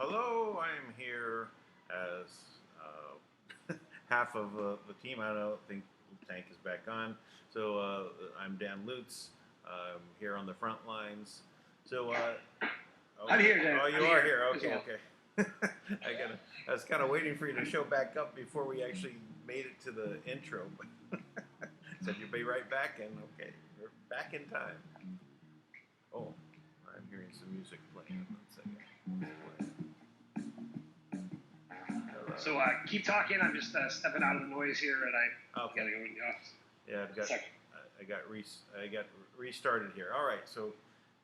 Hello. I'm here as half of the team. I don't think Tank is back on. So I'm Dan Lutz. I'm here on the front lines. So I'm here, Dan. Oh, you are here. Okay. I was kind of waiting for you to show back up before we actually made it to the intro. But said you'd be right back, and okay, we're back in time. Oh, I'm hearing some music playing. One second. So keep talking. I'm just stepping out of the noise here, and I gotta go in the office. Yeah, I got restarted here. All right. So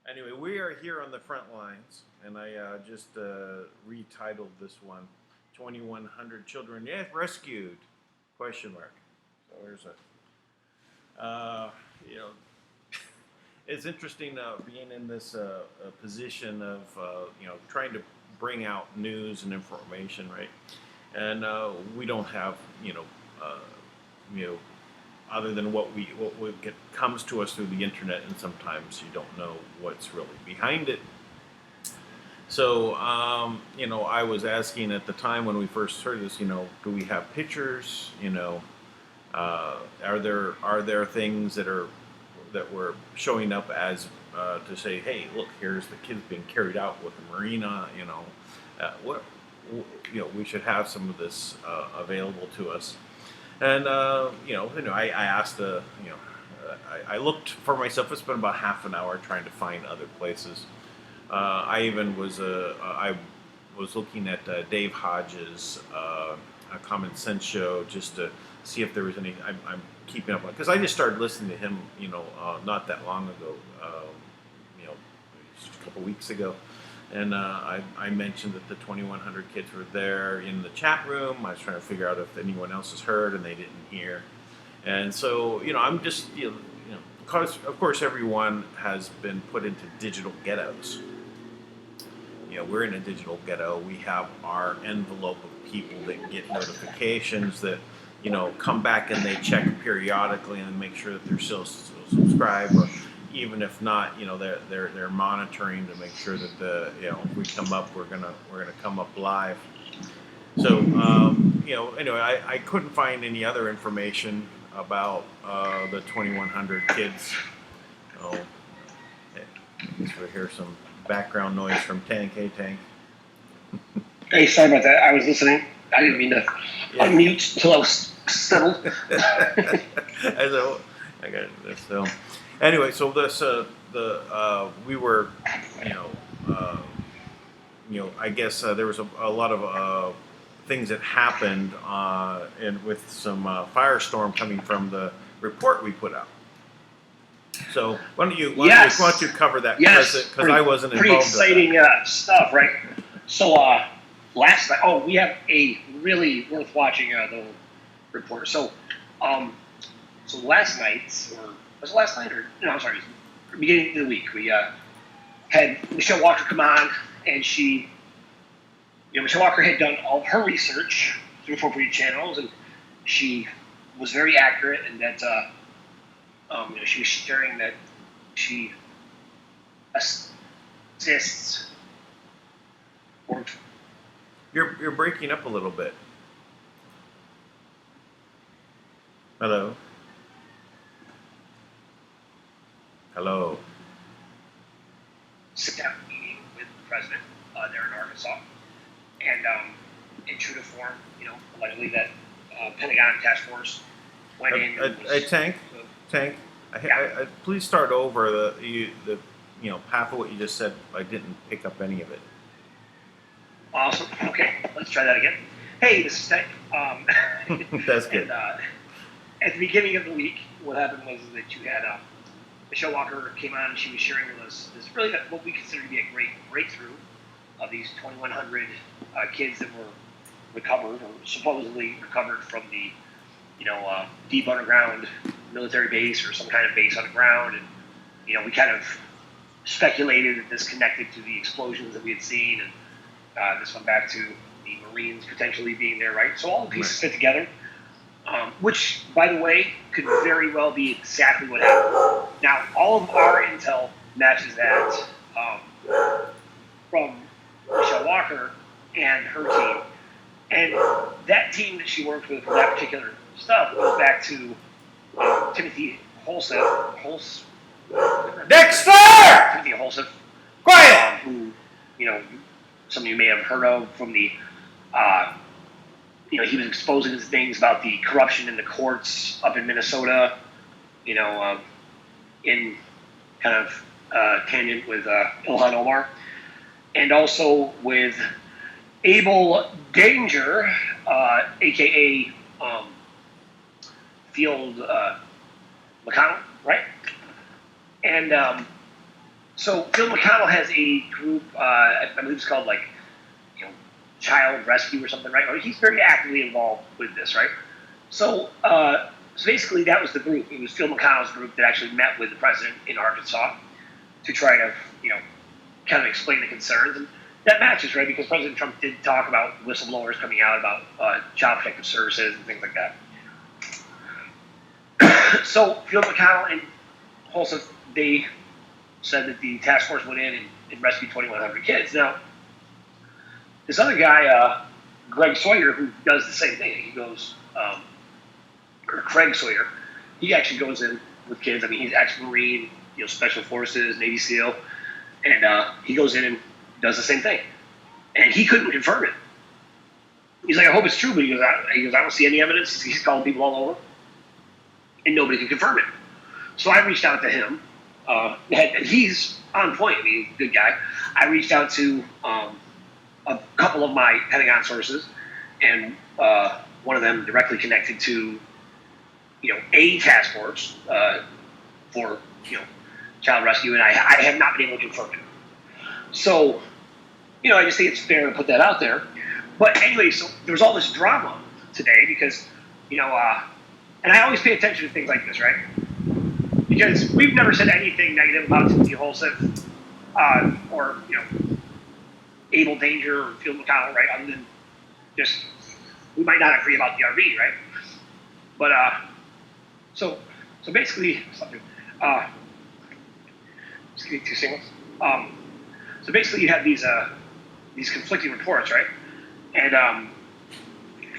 anyway, we are here on the front lines, and I just retitled this one, 2,100 children rescued? ? So there's a it's interesting being in this position of trying to bring out news and information, right? And we don't have other than what comes to us through the internet, and sometimes you don't know what's really behind it. So I was asking at the time when we first heard this, do we have pictures? Are there things that were showing up as to say, hey, look, here's the kids being carried out with the marina. We should have some of this available to us. And I asked I looked for myself. I spent about half an hour trying to find other places. I even was I was looking at Dave Hodges' a Common Sense show just to see if there was any. I'm keeping up because I just started listening to him, not that long ago, just a couple weeks ago, and I mentioned that the 2,100 kids were there in the chat room. I was trying to figure out if anyone else has heard, and they didn't hear, and so I'm just because of course everyone has been put into digital ghettos. We're in a digital ghetto. We have our envelope of people that get notifications that come back and they check periodically and make sure that they're still subscribed, or even if not, they're monitoring to make sure that if we come up, we're gonna come up live. So anyway, I couldn't find any other information about the 2,100 kids. I guess we'll hear some background noise from Tank. Hey, Tank. Hey, sorry about that. I was listening. I didn't mean to unmute until I was settled. I got this. So anyway, so this we were, I guess there was a lot of things that happened, and with some firestorm coming from the report we put out. So why don't you cover that? Yes, because I wasn't involved. Pretty exciting stuff, right? So last night, we have a really worth watching the report. So last night, or was it last night, or no? I'm sorry, beginning of the week, we had Michelle Walker come on, and she, Michelle Walker had done all of her research through appropriate channels, and she was very accurate, and that she was sharing that she assists. You're breaking up a little bit. Hello. Hello. Sit-down meeting with the president there in Arkansas, and in true to form, allegedly that Pentagon task force went in. Tank. Please start over the half of what you just said. I didn't pick up any of it. Awesome. Okay, let's try that again. Hey, this is Tank. That's good. And, at the beginning of the week, what happened was that you had Michelle Walker came on, and she was sharing with us this really what we consider to be a great breakthrough of these 2,100 kids that were recovered, or supposedly recovered from the deep underground military base or some kind of base on the ground. And we kind of speculated that this connected to the explosions that we had seen, and this went back to the Marines potentially being there, right? So all the pieces fit together, which, by the way, could very well be exactly what happened. Now, all of our intel matches that from Michelle Walker and her team. And that team that she worked with for that particular stuff goes back to Timothy Holseth. Dexter! Timothy Holseth. Quiet! Who, some of you may have heard of from the, he was exposing things about the corruption in the courts up in Minnesota, in kind of tangent with Ilhan Omar. And also with Abel Danger, a.k.a. Field McConnell, right? And so Field McConnell has a group, I believe it's called Child Rescue or something, right? He's very actively involved with this, right? So basically that was the group. It was Field McConnell's group that actually met with the president in Arkansas to try to, kind of explain the concerns. And that matches, right? Because President Trump did talk about whistleblowers coming out about child protective services and things like that. So Field McConnell and Holseth, they said that the task force went in and rescued 2,100 kids. Now, this other guy, Greg Sawyer, who does the same thing, he goes, or Craig Sawyer, he actually goes in with kids. I mean, he's ex-Marine, Special Forces, Navy SEAL, and he goes in and does the same thing. And he couldn't confirm it. He's like, I hope it's true, but he goes, I don't see any evidence. He's calling people all over, and nobody can confirm it. So I reached out to him. And he's on point. I mean, good guy. I reached out to a couple of my Pentagon sources, and one of them directly connected to, a task force for, child rescue, and I have not been able to confirm it. So, I just think it's fair to put that out there. But anyway, so there was all this drama today because, and I always pay attention to things like this, right? Because we've never said anything negative about Timothy Holseth or, Abel Danger or Field McConnell, right? Other than just, we might not agree about the RV, right? But, so basically, something, just give me 2 seconds. So basically you have these conflicting reports, right? And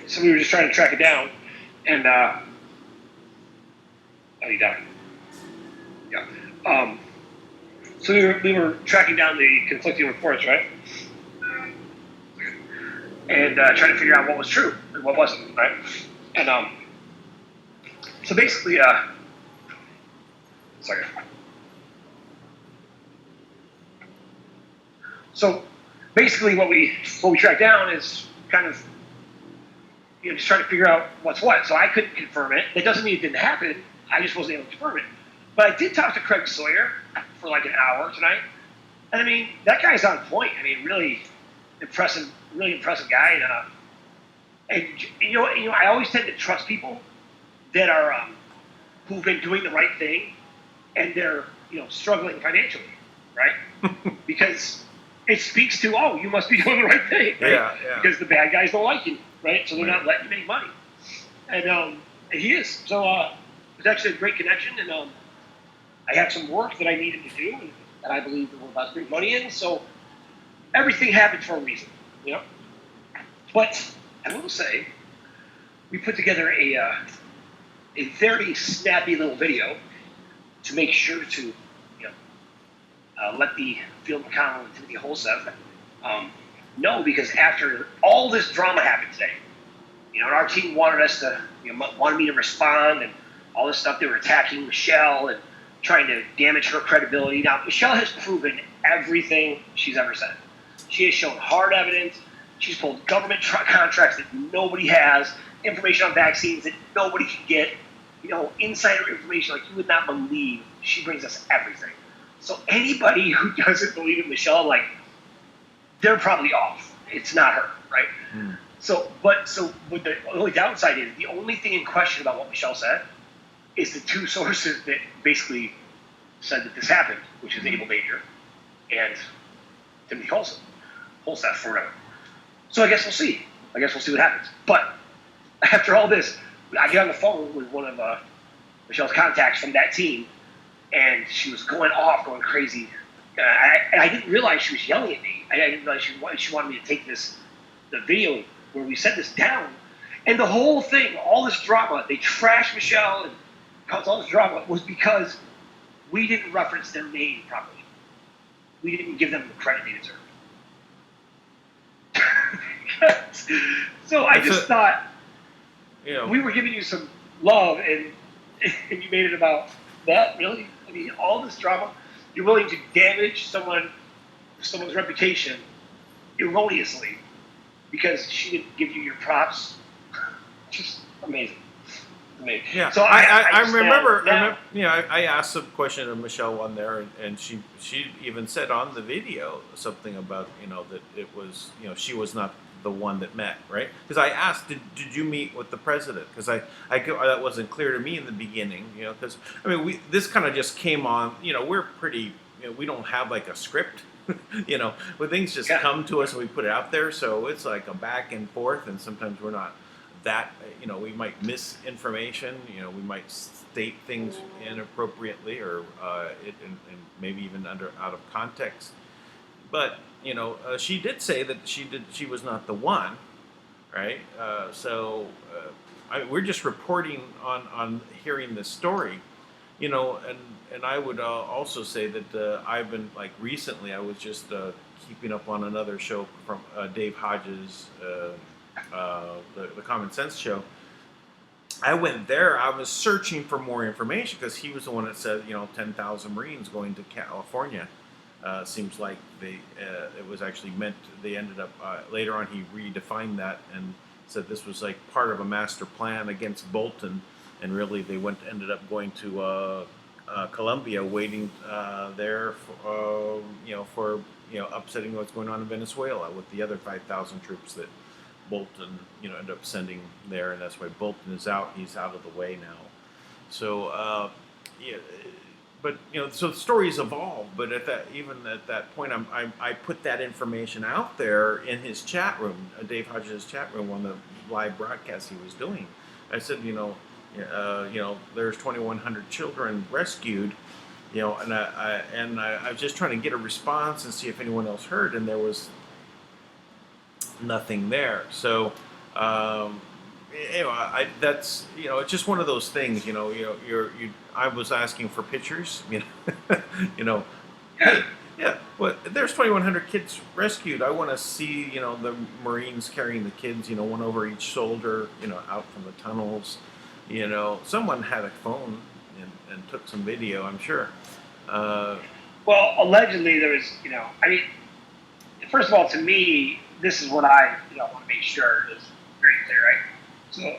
so we were just trying to track it down, and oh, you died. Yeah. So we were tracking down the conflicting reports, right? And trying to figure out what was true and what wasn't, right? And so basically, sorry. So basically, what we track down is kind of just trying to figure out what's what. So I couldn't confirm it. That doesn't mean it didn't happen. I just wasn't able to confirm it. But I did talk to Craig Sawyer for like an hour tonight, and I mean that guy's on point. I mean, really impressive guy. And I always tend to trust people that are who've been doing the right thing, and they're struggling financially, right? Because it speaks to, oh, you must be doing the right thing, right? Yeah. Because the bad guys don't like you, right? So they're not letting you make money, and he is. So it was actually a great connection, and I had some work that I needed to do, and that I believe that we're about to bring money in. So everything happens for a reason, But I will say, we put together a very snappy little video to make sure to let the Field McConnell and Timothy Holseth know, because after all this drama happened today, and our team wanted us to, wanted me to respond and all this stuff. They were attacking Michelle and trying to damage her credibility. Now, Michelle has proven everything she's ever said. She has shown hard evidence. She's pulled government contracts that nobody has, information on vaccines that nobody can get, insider information like you would not believe. She brings us everything. So anybody who doesn't believe in Michelle, they're probably off. It's not her, right? Mm. So the only downside is, the only thing in question about what Michelle said is the two sources that basically said that this happened, which is Abel Danger and Timothy Holseth for whatever. So I guess we'll see. What happens. But after all this, I get on the phone with one of Michelle's contacts from that team, and she was going crazy. And I didn't realize she was yelling at me. I didn't realize she wanted me to take the video where we set this down. And the whole thing, all this drama, they trashed Michelle and caused all this drama, was because we didn't reference their name properly. We didn't give them the credit they deserved. So I just thought, we were giving you some love, and you made it about that, really? I mean, all this drama, you're willing to damage someone's reputation erroneously because she didn't give you your props. Just amazing. Yeah. So I remember. I asked a question of Michelle on there, and she even said on the video something about that it was she was not the one that met, right? Because I asked, did you meet with the president? Because that wasn't clear to me in the beginning, because this kind of just came on. We're pretty. We don't have like a script. When things just come to us and we put it out there, so it's like a back and forth, and sometimes we're not that, we might miss information, we might state things inappropriately or and maybe even out of context. But she did say that she was not the one, right? We're just reporting on hearing this story, and I would also say that I've been recently I was just keeping up on another show from Dave Hodges. The Common Sense show. I went there. I was searching for more information because he was the one that said, 10,000 Marines going to California. Seems like it was actually meant. They ended up later on. He redefined that and said this was like part of a master plan against Bolton, and really they ended up going to Colombia, waiting there for upsetting what's going on in Venezuela with the other 5,000 troops that Bolton, ended up sending there, and that's why Bolton is out. He's out of the way now. So, but so the stories evolve. But at that point, I put that information out there in his chat room, Dave Hodges' chat room, on the live broadcast he was doing. I said, there's 2,100 children rescued, and I was just trying to get a response and see if anyone else heard, and there was nothing there. So that's it's just one of those things. I was asking for pictures. Hey, yeah. Well, there's 2,100 kids rescued. I want to see the Marines carrying the kids. One over each shoulder. Out from the tunnels. Someone had a phone and took some video. I'm sure. Well, allegedly there was. first of all, to me, this is what I want to make sure is very clear, right? So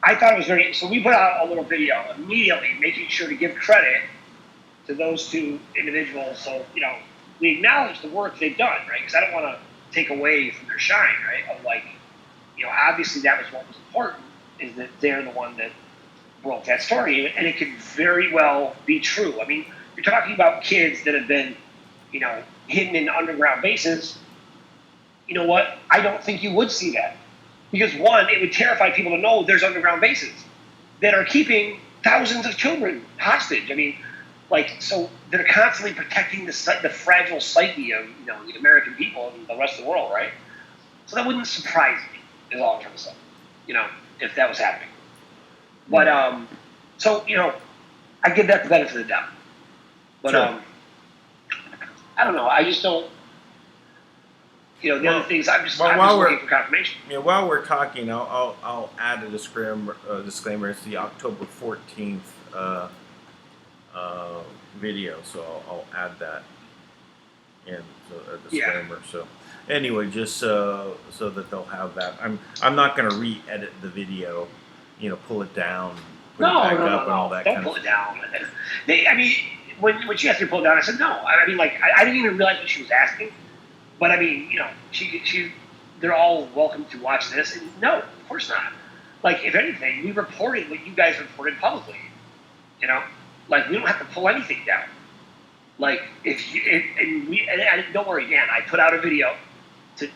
I thought it was very. So we put out a little video immediately, making sure to give credit to those two individuals. So we acknowledge the work they've done, right? Because I don't want to take away from their shine, right? Of like, obviously that was what was important, is that they're the one that broke that story, and it could very well be true. I mean, you're talking about kids that have been, hidden in underground bases. You know what? I don't think you would see that. Because one, it would terrify people to know there's underground bases that are keeping thousands of children hostage. I mean, so they're constantly protecting the fragile psyche of the American people and the rest of the world, right? So that wouldn't surprise me, is all I'm trying to say. If that was happening. But so I give that the benefit of the doubt. But sure. I don't know. I just don't. The other things I'm just looking for confirmation. While we're talking, I'll add a disclaimer. It's the October 14th video, so I'll add that in a disclaimer. Yeah. So anyway, just so that they'll have that. I'm not going to re-edit the video. Pull it down, put it back up, and all that. Don't pull it down. When she asked me to pull it down, I said no. I didn't even realize what she was asking. But they're all welcome to watch this. And no, of course not. If anything, we reported what you guys reported publicly. We don't have to pull anything down. And don't worry, Dan, I put out a video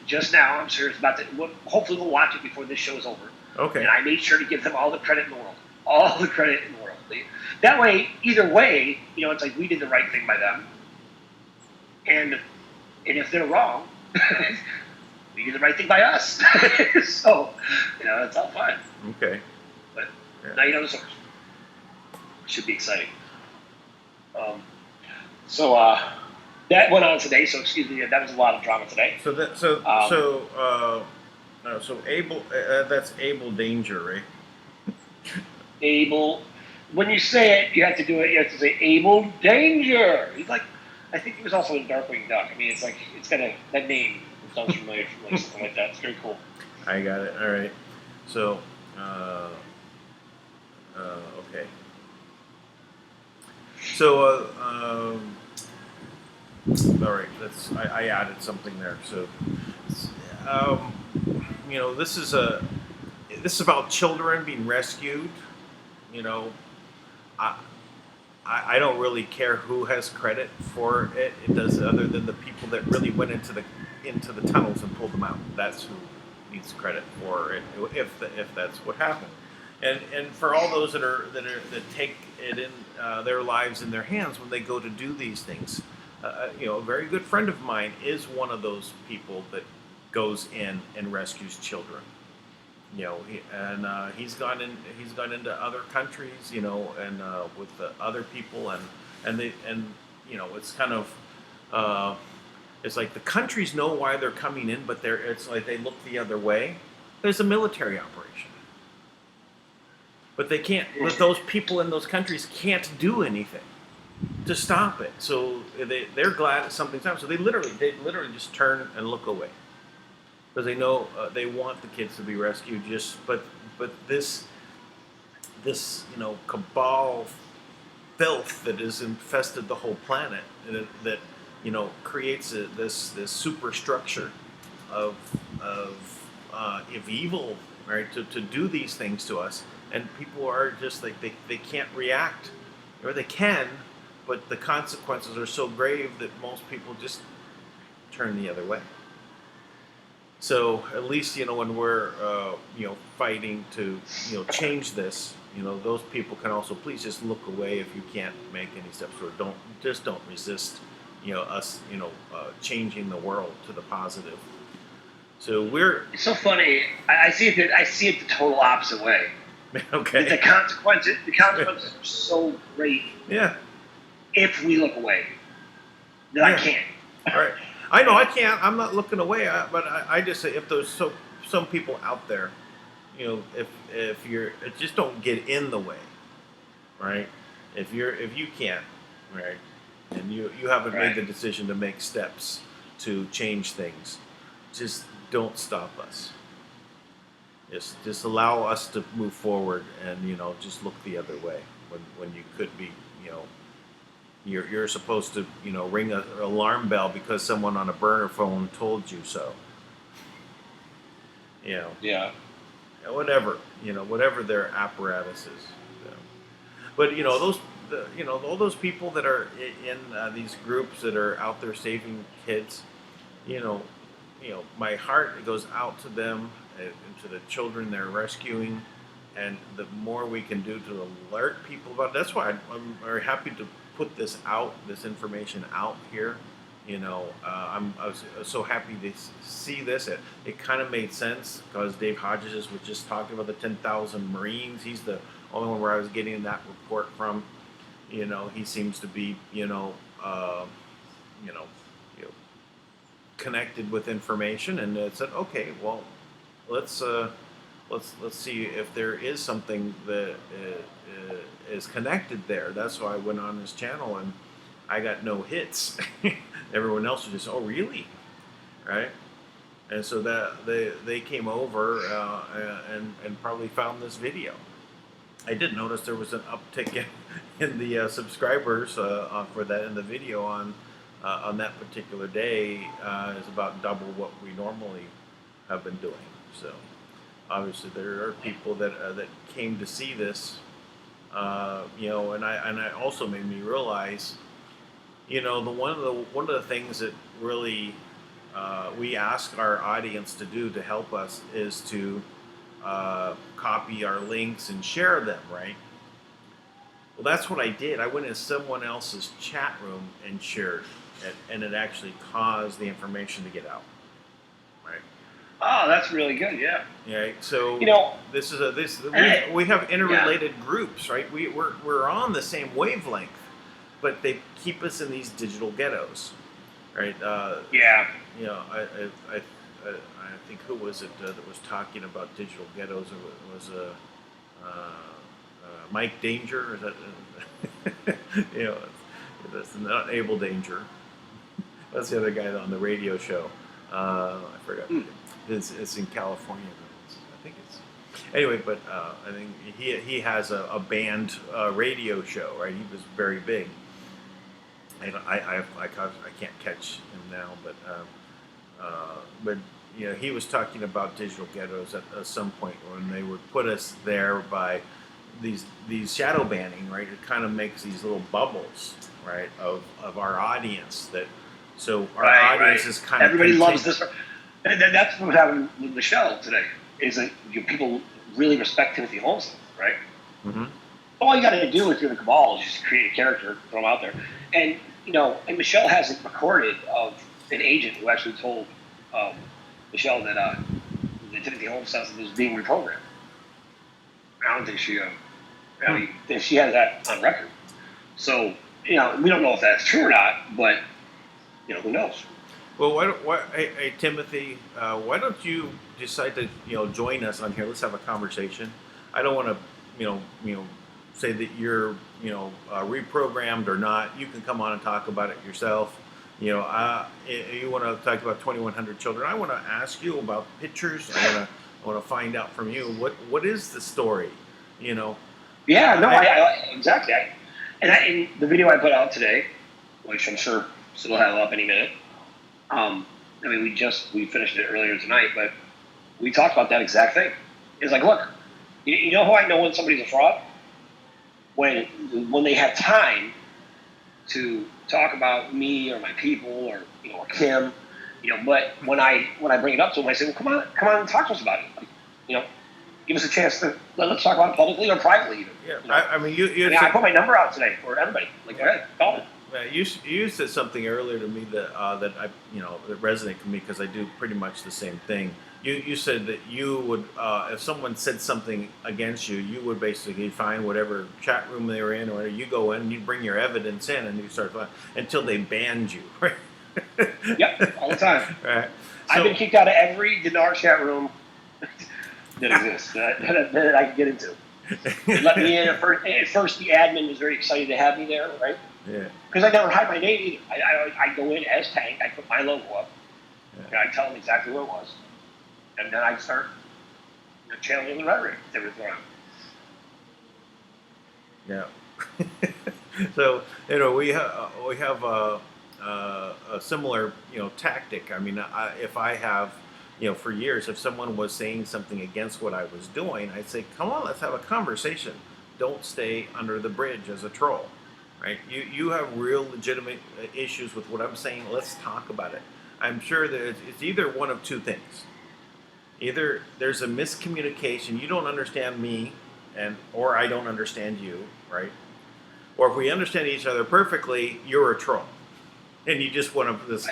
just now. I'm sure it's about to. Hopefully, we'll watch it before this show is over. Okay. And I made sure to give them all the credit in the world. All the credit in the world. That way, either way, it's like we did the right thing by them. And if they're wrong, we did the right thing by us. So, it's all fine. Okay. But now you know the source. Should be exciting. That went on today. So excuse me, that was a lot of drama today. So Able, that's Able Danger, right? Able. When you say it, you have to do it. You have to say Able Danger. He's I think he was also in Darkwing Duck. I mean, it's got that name sounds familiar from something like that. It's very cool. I got it. All right. So, okay. So, all right. I added something there. So, this is about children being rescued. I don't really care who has credit for it. It does, other than the people that really went into the tunnels and pulled them out. That's who needs credit for it, if that's what happened. And for all those that take it in their lives in their hands when they go to do these things, a very good friend of mine is one of those people that goes in and rescues children. He's gone into other countries, and with other people, and it's kind of it's like the countries know why they're coming in, but it's like they look the other way. There's a military operation, but they can't. But those people in those countries can't do anything to stop it. So they're glad that something's happened. So they literally just turn and look away. Because they know they want the kids to be rescued. But this cabal filth that has infested the whole planet, that creates this superstructure of evil, right? To do these things to us, and people are just like they can't react, or they can, but the consequences are so grave that most people just turn the other way. So at least when we're fighting to change this, those people can also please just look away if you can't make any steps, or don't resist us changing the world to the positive. So it's so funny. I see it the total opposite way. Okay. The consequences are so great. Yeah. If we look away, then I can't. All right. I know I can't. I'm not looking away, but I just say if there's some people out there, if you're just don't get in the way, right? If you can't, right, and you haven't made the decision to make steps to change things. Just don't stop us. Just allow us to move forward, and just look the other way when you could be, you're supposed to ring an alarm bell because someone on a burner phone told you so. Yeah. Whatever whatever their apparatus is. But all those people that are in these groups that are out there saving kids, my heart goes out to them and to the children they're rescuing, and the more we can do to alert people about it. That's why I'm very happy to put this information out here. I was so happy to see this. It kind of made sense because Dave Hodges was just talking about the 10,000 Marines. He's the only one where I was getting that report from. He seems to be, connected with information, and it said, okay, well, let's see if there is something that is connected there. That's why I went on his channel, and I got no hits. Everyone else was just, oh, really? Right? And so that they came over and probably found this video. I did notice there was an uptick in the subscribers for that in the video on that particular day. Is about double what we normally have been doing. So obviously there are people that came to see this, and I also made me realize, one of the things that really we ask our audience to do to help us is to copy our links and share them, right? Well, that's what I did. I went in someone else's chat room and shared it, and it actually caused the information to get out, right? Oh, that's really good. Yeah. Yeah. So this is we have interrelated groups, right? We're on the same wavelength, but they keep us in these digital ghettos, right? Yeah. I think who was it that was talking about digital ghettos? It was Mike Danger. Is that that's not Abel Danger. That's the other guy on the radio show. I forgot. It's in California. I think it's anyway. But I think he has a band radio show, right? He was very big. I can't catch him now, but he was talking about digital ghettos at some point when they would put us there by these shadow banning, right? It kind of makes these little bubbles, right, of our audience so our audience is kind of everybody loves this, and that's what happened with Michelle today. Is that people really respect Timothy Holmes, right? Mm-hmm. All you got to do if you're the cabal is just create a character, throw them out there, and and Michelle has it recorded of an agent who actually told Michelle that Timothy Holmes system was being reprogrammed. I don't think she has that on record. So we don't know if that's true or not, but who knows? Well, hey, Timothy, why don't you decide to join us on here? Let's have a conversation. I don't want to say that you're reprogrammed or not. You can come on and talk about it yourself. You want to talk about 2,100 children. I want to ask you about pictures. I want to find out from you what is the story. Yeah, no, I exactly. In the video I put out today, which I'm sure it'll have up any minute. We finished it earlier tonight, but we talked about that exact thing. It's like, look, you know how I know when somebody's a fraud? When they have time to talk about me or my people or Kim, but when I bring it up to them, I say, well, come on and talk to us about it. Give us a chance to let's talk about it publicly or privately even. Yeah, I put my number out today for everybody. Like, go ahead, call me. You said something earlier to me that that resonated with me because I do pretty much the same thing. You said that you would, if someone said something against you, you would basically find whatever chat room they were in, or you go in, and you bring your evidence in, and you start until they banned you. Right? Yep, all the time. Right. I've been kicked out of every dinar chat room that exists that I could get into. They let me in at first. The admin was very excited to have me there, right? Yeah. Because I never hide my name either. I go in as Tank. I put my logo up, Yeah. and I tell them exactly what it was, and then I start channeling the rhetoric they were throwing. Yeah. So we have a similar tactic. I mean, if I have for years, if someone was saying something against what I was doing, I'd say, come on, let's have a conversation. Don't stay under the bridge as a troll, right? You have real legitimate issues with what I'm saying. Let's talk about it. I'm sure that it's either one of two things. Either there's a miscommunication, you don't understand me, or I don't understand you, right? Or if we understand each other perfectly, you're a troll, and you just want to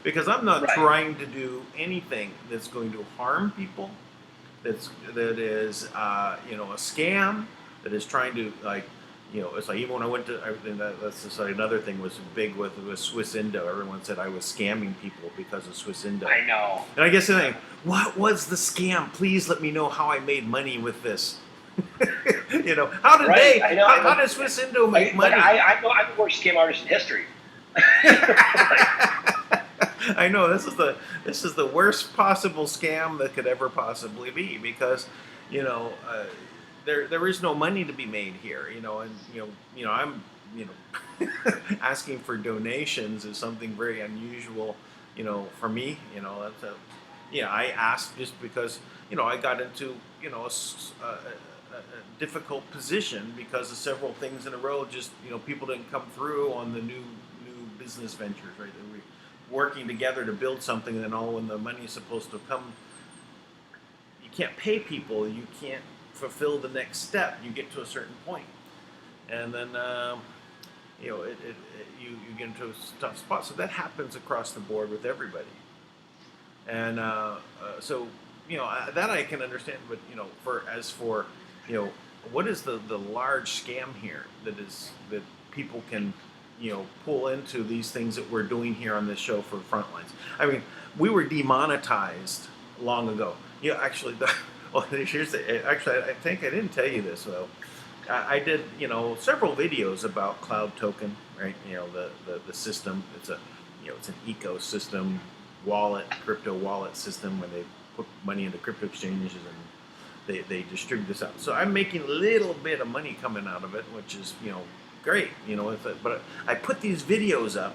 because I'm not trying to do anything that's going to harm people. That is a scam. That is trying to it's like even when I went to that's just like another thing was big with Swiss Indo. Everyone said I was scamming people because of Swiss Indo. I know. And I guess they're like, what was the scam? Please let me know how I made money with this. How did how did Swiss Indo make money? I'm the worst scam artist in history. I know this is the worst possible scam that could ever possibly be because there is no money to be made here, and I'm asking for donations is something very unusual, for me, that's I asked just because I got into a difficult position because of several things in a row. Just people didn't come through on the new business ventures, right? They were working together to build something, and then all when the money is supposed to come, you can't pay people. You can't fulfill the next step. You get to a certain point, and then you get into a tough spot. So that happens across the board with everybody, and so that I can understand. But as for what is the large scam here that people can pull into these things that we're doing here on this show for Frontlines. I mean, we were demonetized long ago. Actually, I think I didn't tell you this though. I did several videos about Cloud Token, right? The system. It's an ecosystem crypto wallet system where they put money into crypto exchanges and they distribute this out. So I'm making a little bit of money coming out of it, which is great, but I put these videos up,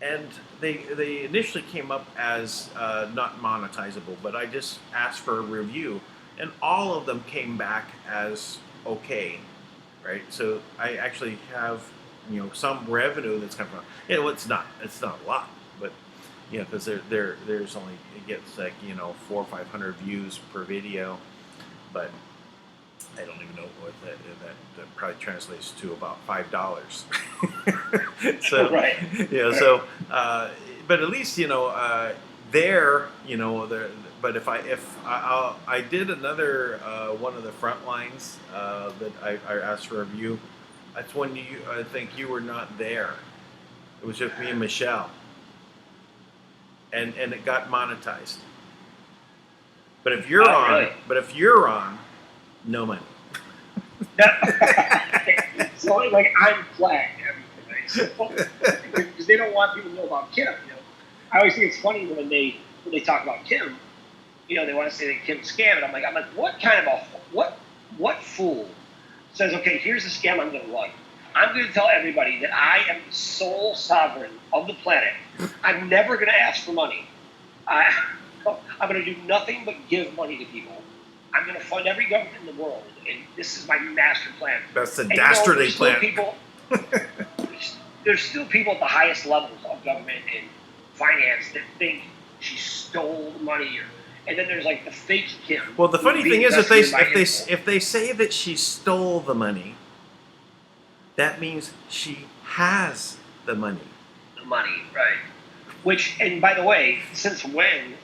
and they initially came up as not monetizable, but I just asked for a review, and all of them came back as okay, right? So I actually have some revenue that's coming from. It's not a lot, but because there's only it gets like 400 or 500 views per video, but I don't even know what that probably translates to about $5. So right. So but at least there but if I did another one of the front lines that I asked for a review. That's when I think you were not there. It was just me and Michelle, and it got monetized. But if you're on, no money. So I'm flagged everything, because they don't want people to know about Kim. I always think it's funny when they talk about Kim. They want to say that Kim's scam, and I'm like, what kind of what fool says, okay, here's the scam I'm going to run. I'm going to tell everybody that I am the sole sovereign of the planet. I'm never going to ask for money. I'm going to do nothing but give money to people. I'm going to fund every government in the world, and this is my master plan. That's the dastardly plan. There's still people at the highest levels of government and finance that think she stole the money, and then there's the fake Kim. Well, the funny thing is, if they say that she stole the money, that means she has the money. The money, right? Which, and by the way, since when,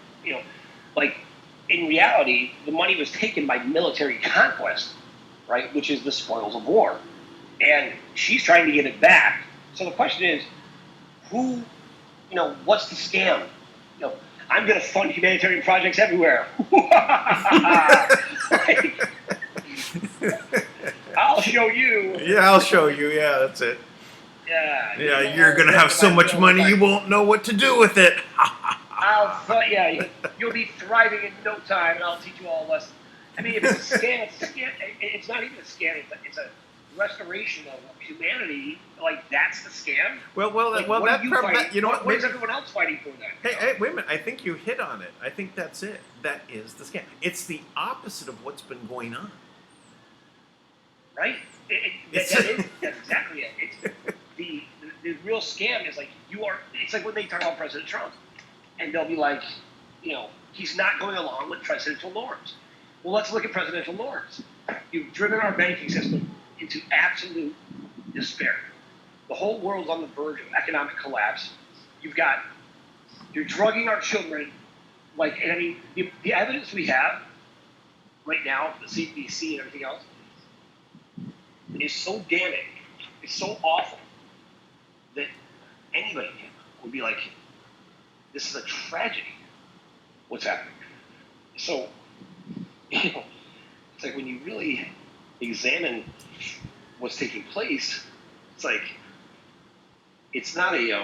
in reality, the money was taken by military conquest, right? Which is the spoils of war. And she's trying to get it back. So the question is, what's the scam? I'm going to fund humanitarian projects everywhere. I'll show you. Yeah, I'll show you. Yeah, that's it. Yeah. Yeah, you're gonna have so much money you won't know what to do with it. You'll be thriving in no time, and I'll teach you all a lesson. I mean, if it's a scam, it's a scam. It's not even a scam. It's a restoration of humanity. Like, that's the scam. What is everyone else fighting for then? Hey, wait a minute. I think you hit on it. I think that's it. That is the scam. It's the opposite of what's been going on. Right? That's exactly it. It's the real scam is like it's like when they talk about President Trump, and they'll be like, he's not going along with presidential norms. Well, let's look at presidential norms. You've driven our banking system into absolute despair. The whole world's on the verge of economic collapse. You're drugging our children. The evidence we have right now, the CDC and everything else, is so damning, it's so awful, that anybody would be like, this is a tragedy, what's happening. So, it's like when you really examine what's taking place, it's like, it's not it's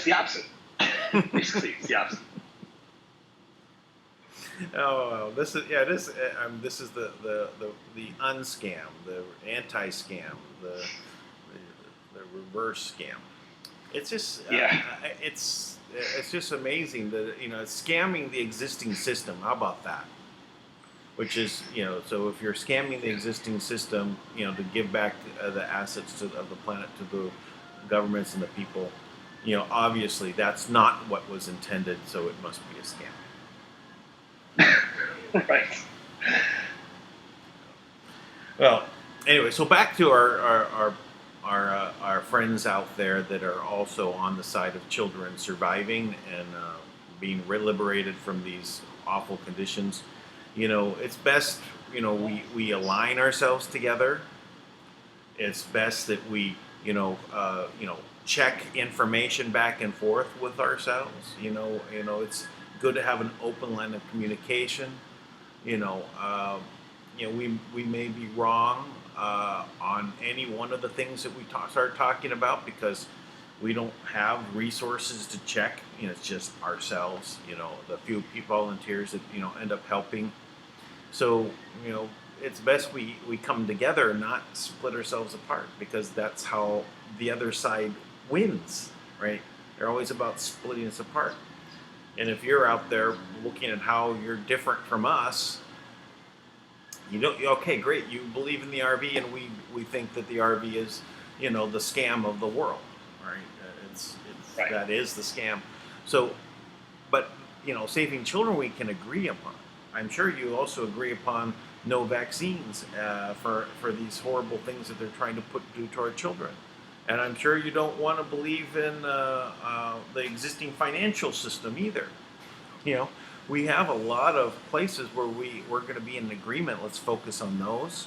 the opposite. Basically, it's the opposite. Oh, this is the unscam, the anti-scam, the reverse scam. It's just it's just amazing that it's scamming the existing system. How about that? Which is so if you're scamming the existing system, to give back the assets of the planet to the governments and the people, obviously that's not what was intended. So it must be a scam. Right. Well, anyway, so back to our friends out there that are also on the side of children surviving and being liberated from these awful conditions. It's best we align ourselves together. It's best that we check information back and forth with ourselves. It's good to have an open line of communication. We may be wrong on any one of the things that we start talking about because we don't have resources to check. It's just ourselves. The few volunteers that end up helping. So it's best we come together and not split ourselves apart, because that's how the other side wins, right? They're always about splitting us apart. And if you're out there looking at how you're different from us, okay, great, you believe in the RV, and we think that the RV is, the scam of the world, right? It's right. That is the scam. So, but, saving children we can agree upon. I'm sure you also agree upon no vaccines for these horrible things that they're trying to do to our children. And I'm sure you don't want to believe in the existing financial system either. We have a lot of places where we're going to be in agreement. Let's focus on those.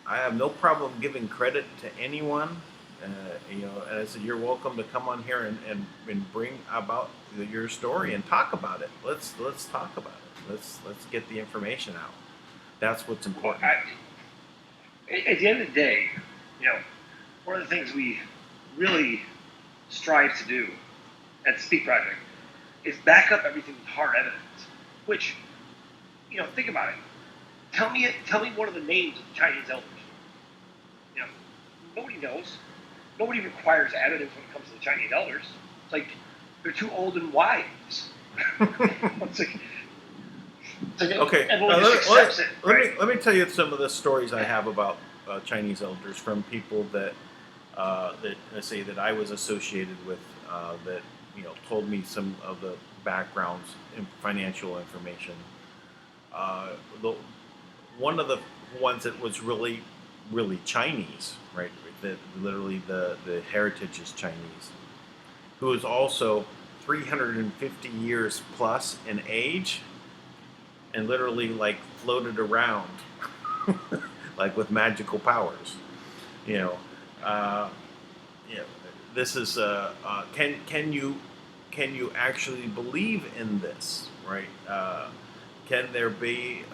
I have no problem giving credit to anyone. And I said, you're welcome to come on here and bring about your story and talk about it. Let's talk about it. Let's get the information out. That's what's important. Well, at the end of the day, one of the things we really strive to do at the Speak Project is back up everything with hard evidence. Which, think about it. Tell me one of the names of the Chinese elders. Nobody knows. Nobody requires evidence when it comes to the Chinese elders. It's like they're too old and wise. Okay. Let me tell you some of the stories I have about Chinese elders from people that say that I was associated with that told me some of the backgrounds and financial information. One of the ones that was really Chinese, right? That literally the heritage is Chinese, who is also 350 years plus in age, and literally floated around like with magical powers. This is can you actually believe in this, right? Can there be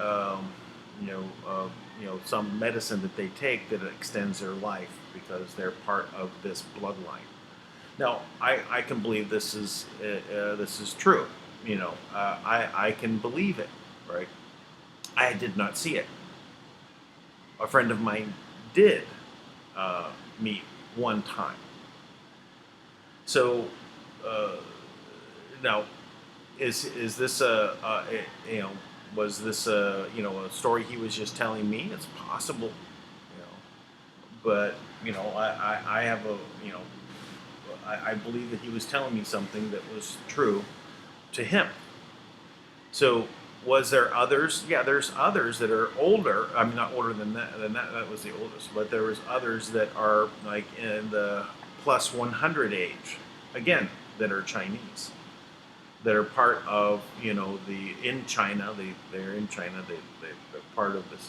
some medicine that they take that extends their life because they're part of this bloodline. Now, I can believe this is true. I can believe it, right? I did not see it. A friend of mine did meet one time. So now, is this was this a story he was just telling me? It's possible, but I have I believe that he was telling me something that was true to him. So was there others? Yeah, there's others that are older. I mean, not older than that. That was the oldest, but there was others that are like in the plus 100 age. Again, that are Chinese, that are part of in China. They're in China. They're part of this.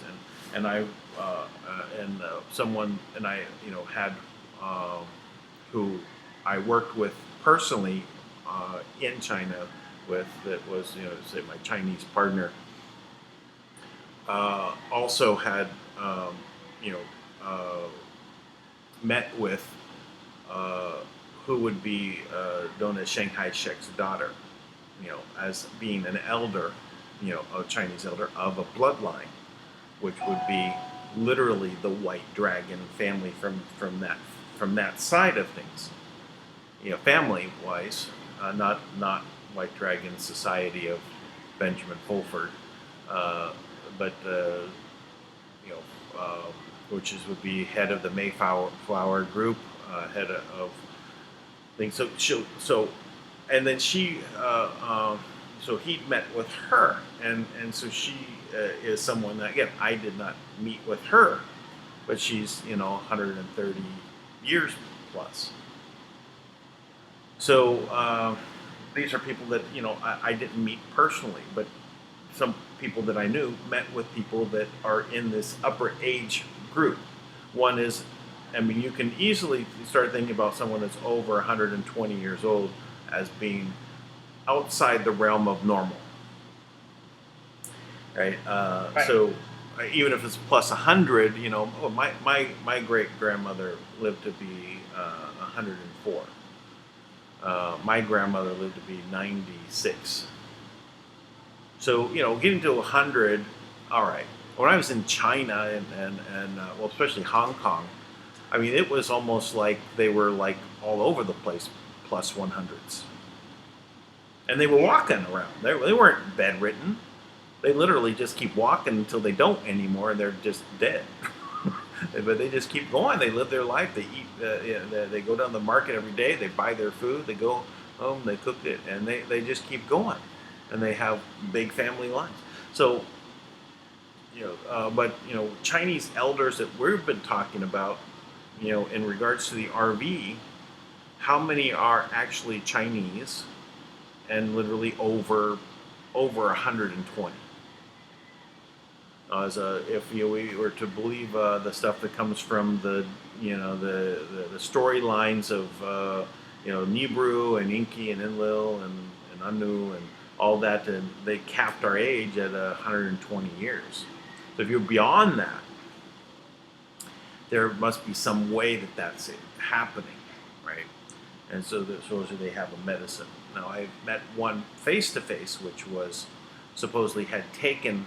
And I someone and I had who I worked with personally in China with, that was say my Chinese partner, also had met with who would be known as Shanghai Shek's daughter, as being an elder, a Chinese elder of a bloodline, which would be literally the White Dragon family from that side of things, family wise, not White Dragon Society of Benjamin Fulford, but which would be head of the Mayflower Group, head of things. So and then so he met with her, and so she is someone that, again, I did not meet with her, but she's 130 years plus. So these are people that I didn't meet personally, but some people that I knew met with people that are in this upper age group. One is, I mean, you can easily start thinking about someone that's over 120 years old as being outside the realm of normal, right? Right. So even if it's plus 100, my great grandmother lived to be 104. My grandmother lived to be 96. So getting to 100, all right. When I was in China and well, especially Hong Kong, I mean, it was almost like they were like all over the place, plus 100s. And they were walking around. They weren't bedridden. They literally just keep walking until they don't anymore, and they're just dead. But they just keep going. They live their life. They eat. They go down to the market every day. They buy their food. They go home. They cook it, and they just keep going. And they have big family lives. So, but Chinese elders that we've been talking about, in regards to the RV, how many are actually Chinese and literally over 120? If we were to believe the stuff that comes from the storylines of Nibru and Inki and Enlil and Anu and all that, and they capped our age at 120 years. So if you're beyond that, there must be some way that that's happening, right? And so they have a medicine. Now, I met one face-to-face, which was supposedly had taken,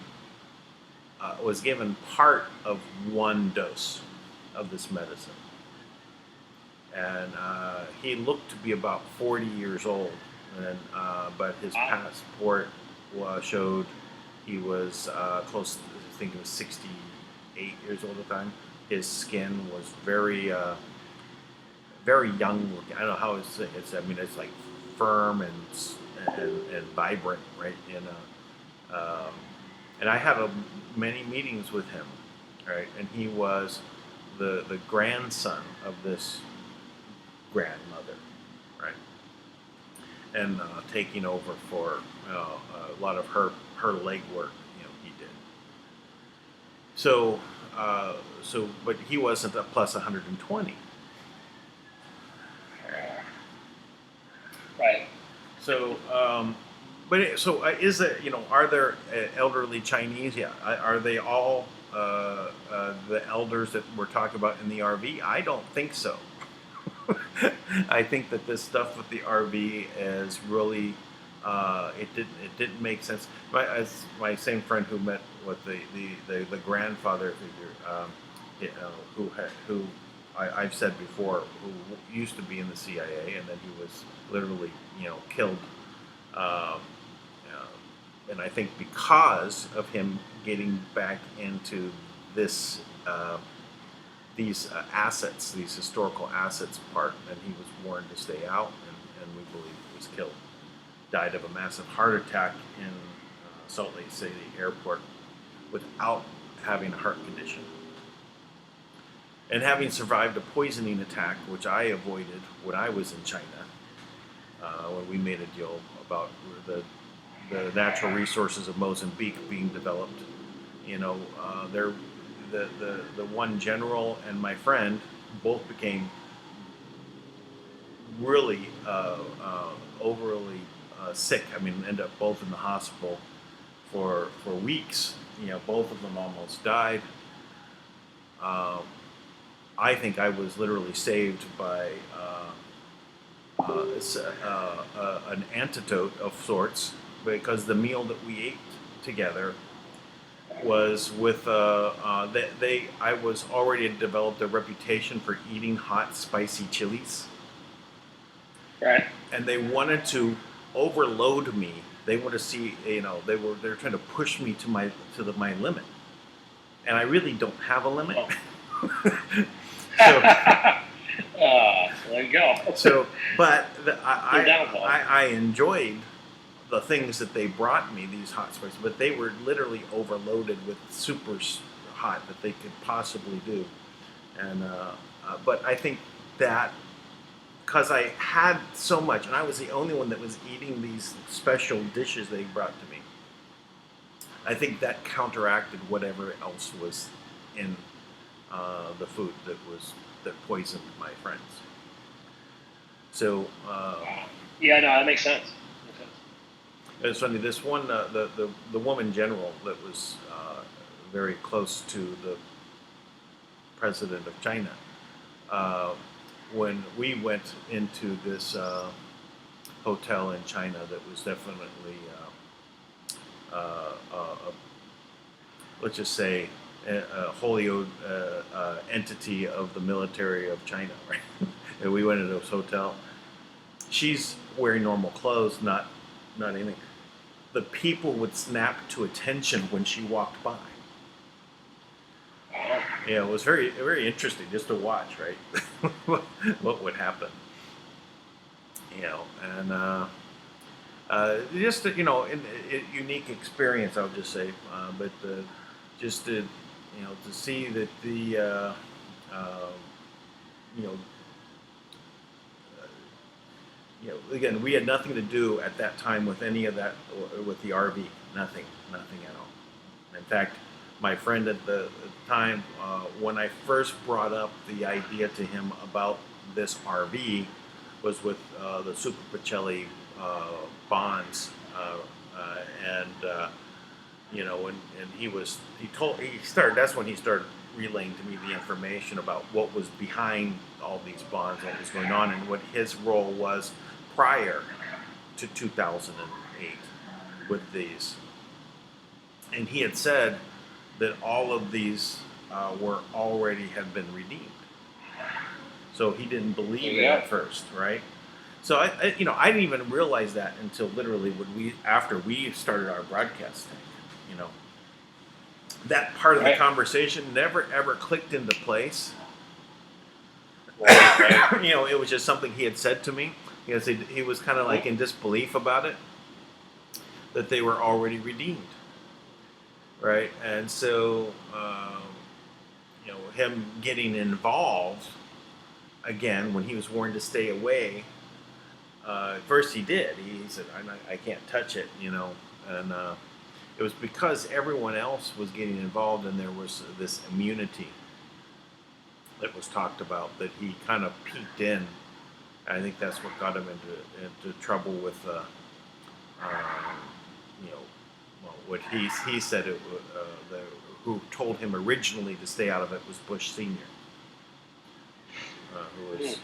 was given part of one dose of this medicine. And he looked to be about 40 years old, and but his passport showed he was close, I think it was 68 years old at the time. His skin was very young looking. I don't know how it's. I mean, it's like firm and vibrant, right? And I had many meetings with him, right? And he was the grandson of this grandmother, right? And taking over for a lot of her legwork, he did. So, but he wasn't a plus 120. Right. So, is it, are there elderly Chinese? Yeah. Are they all the elders that we're talking about in the RV? I don't think so. I think that this stuff with the RV is really it didn't make sense. My same friend who met with the grandfather figure, who I've said before, who used to be in the CIA, and then he was literally killed. Uh, and I think because of him getting back into this these assets, these historical assets part, and he was warned to stay out, and we believe he was killed. Died of a massive heart attack in Salt Lake City Airport without having a heart condition. And having survived a poisoning attack, which I avoided when I was in China, when we made a deal about the natural resources of Mozambique being developed. The one general and my friend both became really overly sick. I mean, ended up both in the hospital for weeks. Both of them almost died. I think I was literally saved by an antidote of sorts, because the meal that we ate together was with I was already developed a reputation for eating hot, spicy chilies. Right. And they wanted to overload me. They want to see, they're trying to push me to my limit, and I really don't have a limit. Oh. So there you go. So, but I enjoyed the things that they brought me, these hot spices, but they were literally overloaded with super hot that they could possibly do. And but I think that because I had so much, and I was the only one that was eating these special dishes they brought to me, I think that counteracted whatever else was in the food that poisoned my friends. So yeah, no, that makes sense. It's funny. This one, the woman general that was very close to the president of China. When we went into this hotel in China, that was definitely, let's just say, a wholly owned entity of the military of China, right? And we went into this hotel. She's wearing normal clothes, not anything. The people would snap to attention when she walked by. Yeah, it was very, very interesting just to watch, right? What would happen, and just a unique experience, I'll just say, but just to to see that again, we had nothing to do at that time with any of that, with the RV, nothing at all. In fact, my friend at the time, when I first brought up the idea to him about this RV, was with the Super Pacelli bonds, and that's when he started relaying to me the information about what was behind all these bonds, what was going on, and what his role was prior to 2008 with these. And he had said that all of these had been redeemed. So he didn't believe it at first, right? So I didn't even realize that until literally after we started our broadcasting. That part of the conversation never ever clicked into place. It was just something he had said to me. He was kind of like in disbelief about it, that they were already redeemed, right? And so, him getting involved again when he was warned to stay away. At first he did. He said, "I can't touch it," and it was because everyone else was getting involved, and there was this immunity that was talked about, that he kind of peeked in. I think that's what got him into trouble with, what he said who told him originally to stay out of it was Bush Senior, who was.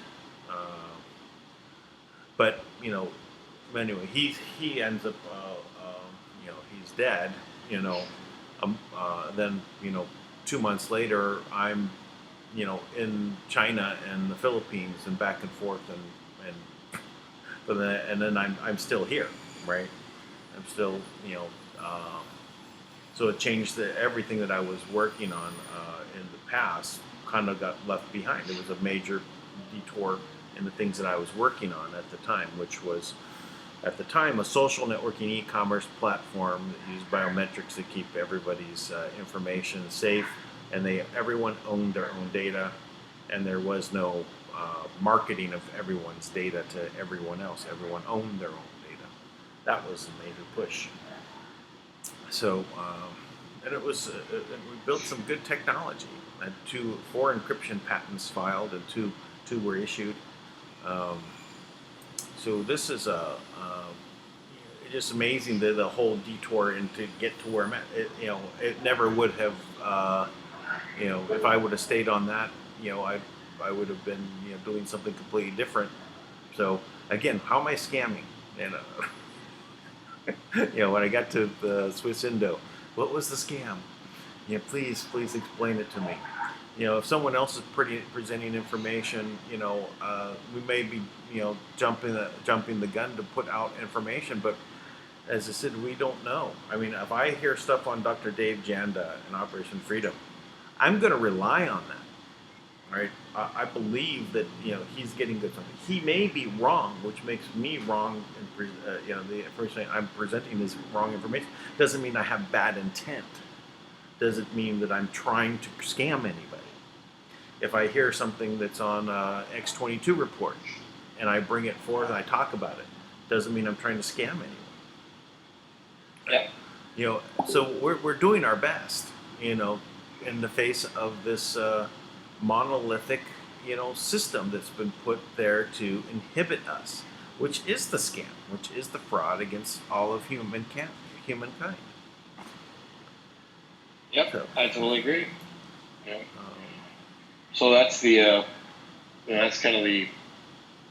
But anyway, he ends up, he's dead. Then 2 months later, I'm, in China and the Philippines and back and forth, and then I'm still here, right? I'm still, so it changed everything that I was working on in the past. Kind of got left behind. It was a major detour in the things that I was working on at the time, which was at the time a social networking e-commerce platform that used biometrics to keep everybody's information safe, and everyone owned their own data, and there was no marketing of everyone's data to everyone else. Everyone owned their own data. That was a major push. So, and it was we built some good technology. And 4 encryption patents filed, and two were issued. So this is just amazing, the whole detour and to get to where I'm at. It never would have, if I would have stayed on that, I would have been doing something completely different. So again, how am I scamming? And when I got to the Swiss Indo, what was the scam? Please explain it to me. If someone else is presenting information, we may be, jumping the gun to put out information, but as I said, we don't know. I mean, if I hear stuff on Dr. Dave Janda and Operation Freedom, I'm going to rely on that, right? I believe that, he's getting good something. He may be wrong, which makes me wrong, the information I'm presenting is wrong information. Doesn't mean I have bad intent. Doesn't mean that I'm trying to scam anybody. If I hear something that's on X22 report and I bring it forth and I talk about it, doesn't mean I'm trying to scam anyone. Yeah. So we're doing our best, in the face of this monolithic, system that's been put there to inhibit us, which is the scam, which is the fraud against all of humankind. Yep, so, I totally agree. Yeah. So that's the, that's kind of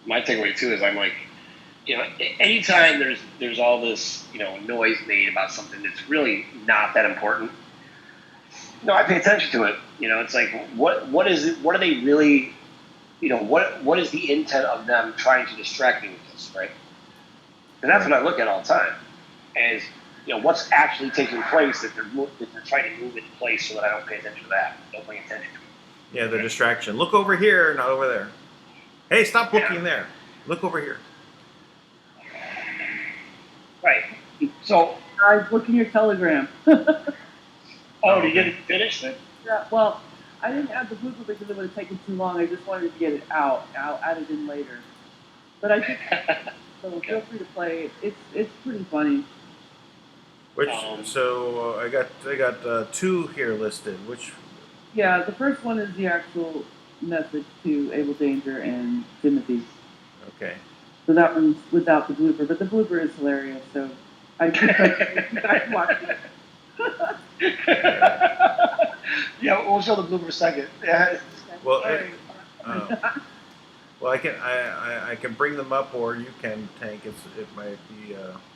my takeaway too. Is I'm like, anytime there's all this, noise made about something that's really not that important, I pay attention to it. It's like, what is it? What are they really, what is the intent of them trying to distract me with this, right? And that's what I look at all the time, is what's actually taking place that they're trying to move into place so that I don't pay attention to that. Don't pay attention to it. Yeah, the distraction. Look over here, not over there. Hey, stop looking there. Look over here. Right. So, guys, look in your Telegram. Oh, did you get it finished? Yeah. Well, I didn't add the blooper because it would have taken too long. I just wanted to get it out. I'll add it in later. But I think so. Feel free to play it. It's pretty funny. So I got 2 here listed. Which? Yeah, the first one is the actual message to Able Danger and Timothy. Okay. So that one's without the blooper, but the blooper is hilarious. So I guys watch it. Yeah, we'll show the blooper in a second. Yeah. Well, well, I can bring them up, or you can, Tank. It might be.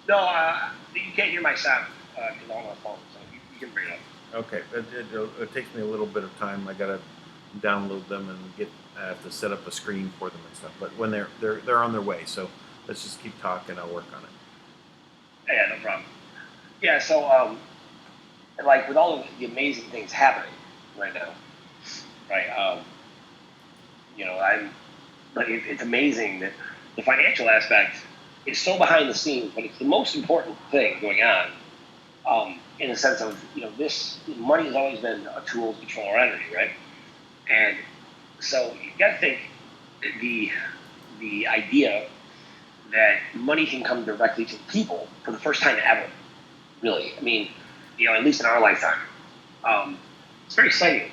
No, you can't hear my sound because I'm on my phone, so you can bring it up. Okay, it takes me a little bit of time. I gotta download them and I have to set up a screen for them and stuff. But when they're on their way, so let's just keep talking. I'll work on it. Yeah, no problem. Yeah, so like with all of the amazing things happening right now, right? It's amazing that the financial aspect is so behind the scenes, but it's the most important thing going on. In the sense of, this money has always been a tool to control our energy, right? And so you got to think the idea that money can come directly to people for the first time ever, really. I mean, at least in our lifetime, it's very exciting,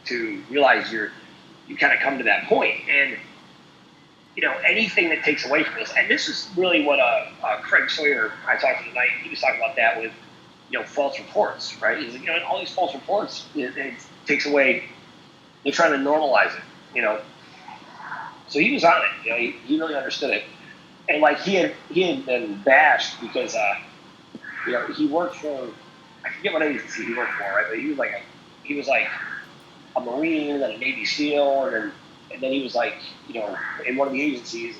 to realize you kind of come to that point. And anything that takes away from this, and this is really what Craig Sawyer I talked to tonight. He was talking about that with false reports, right? He's like, all these false reports, it takes away. They're trying to normalize it. So he was on it. He really understood it, and like he had been bashed because he worked for, I forget what agency he worked for, right? But he was like a Marine, then a Navy SEAL, and then he was like in one of the agencies.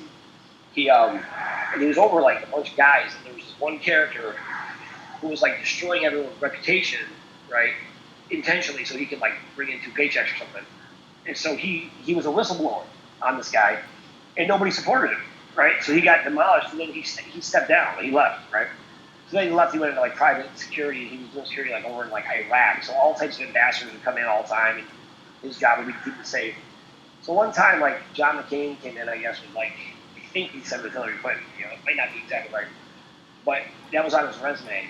And he was over like a bunch of guys, and there was this one character who was like destroying everyone's reputation, right, intentionally, so he could like bring in 2 paychecks or something. And so he was a whistleblower on this guy, and nobody supported him, right? So he got demolished, and then he stepped down. He left, right? So then he left. He went into like private security. He was doing security like over in like Iraq. So all types of ambassadors would come in all the time, and his job would be to keep it safe. So one time, like John McCain came in, I guess, with like, I think he said with Hillary Clinton. It might not be exactly right, but that was on his resume.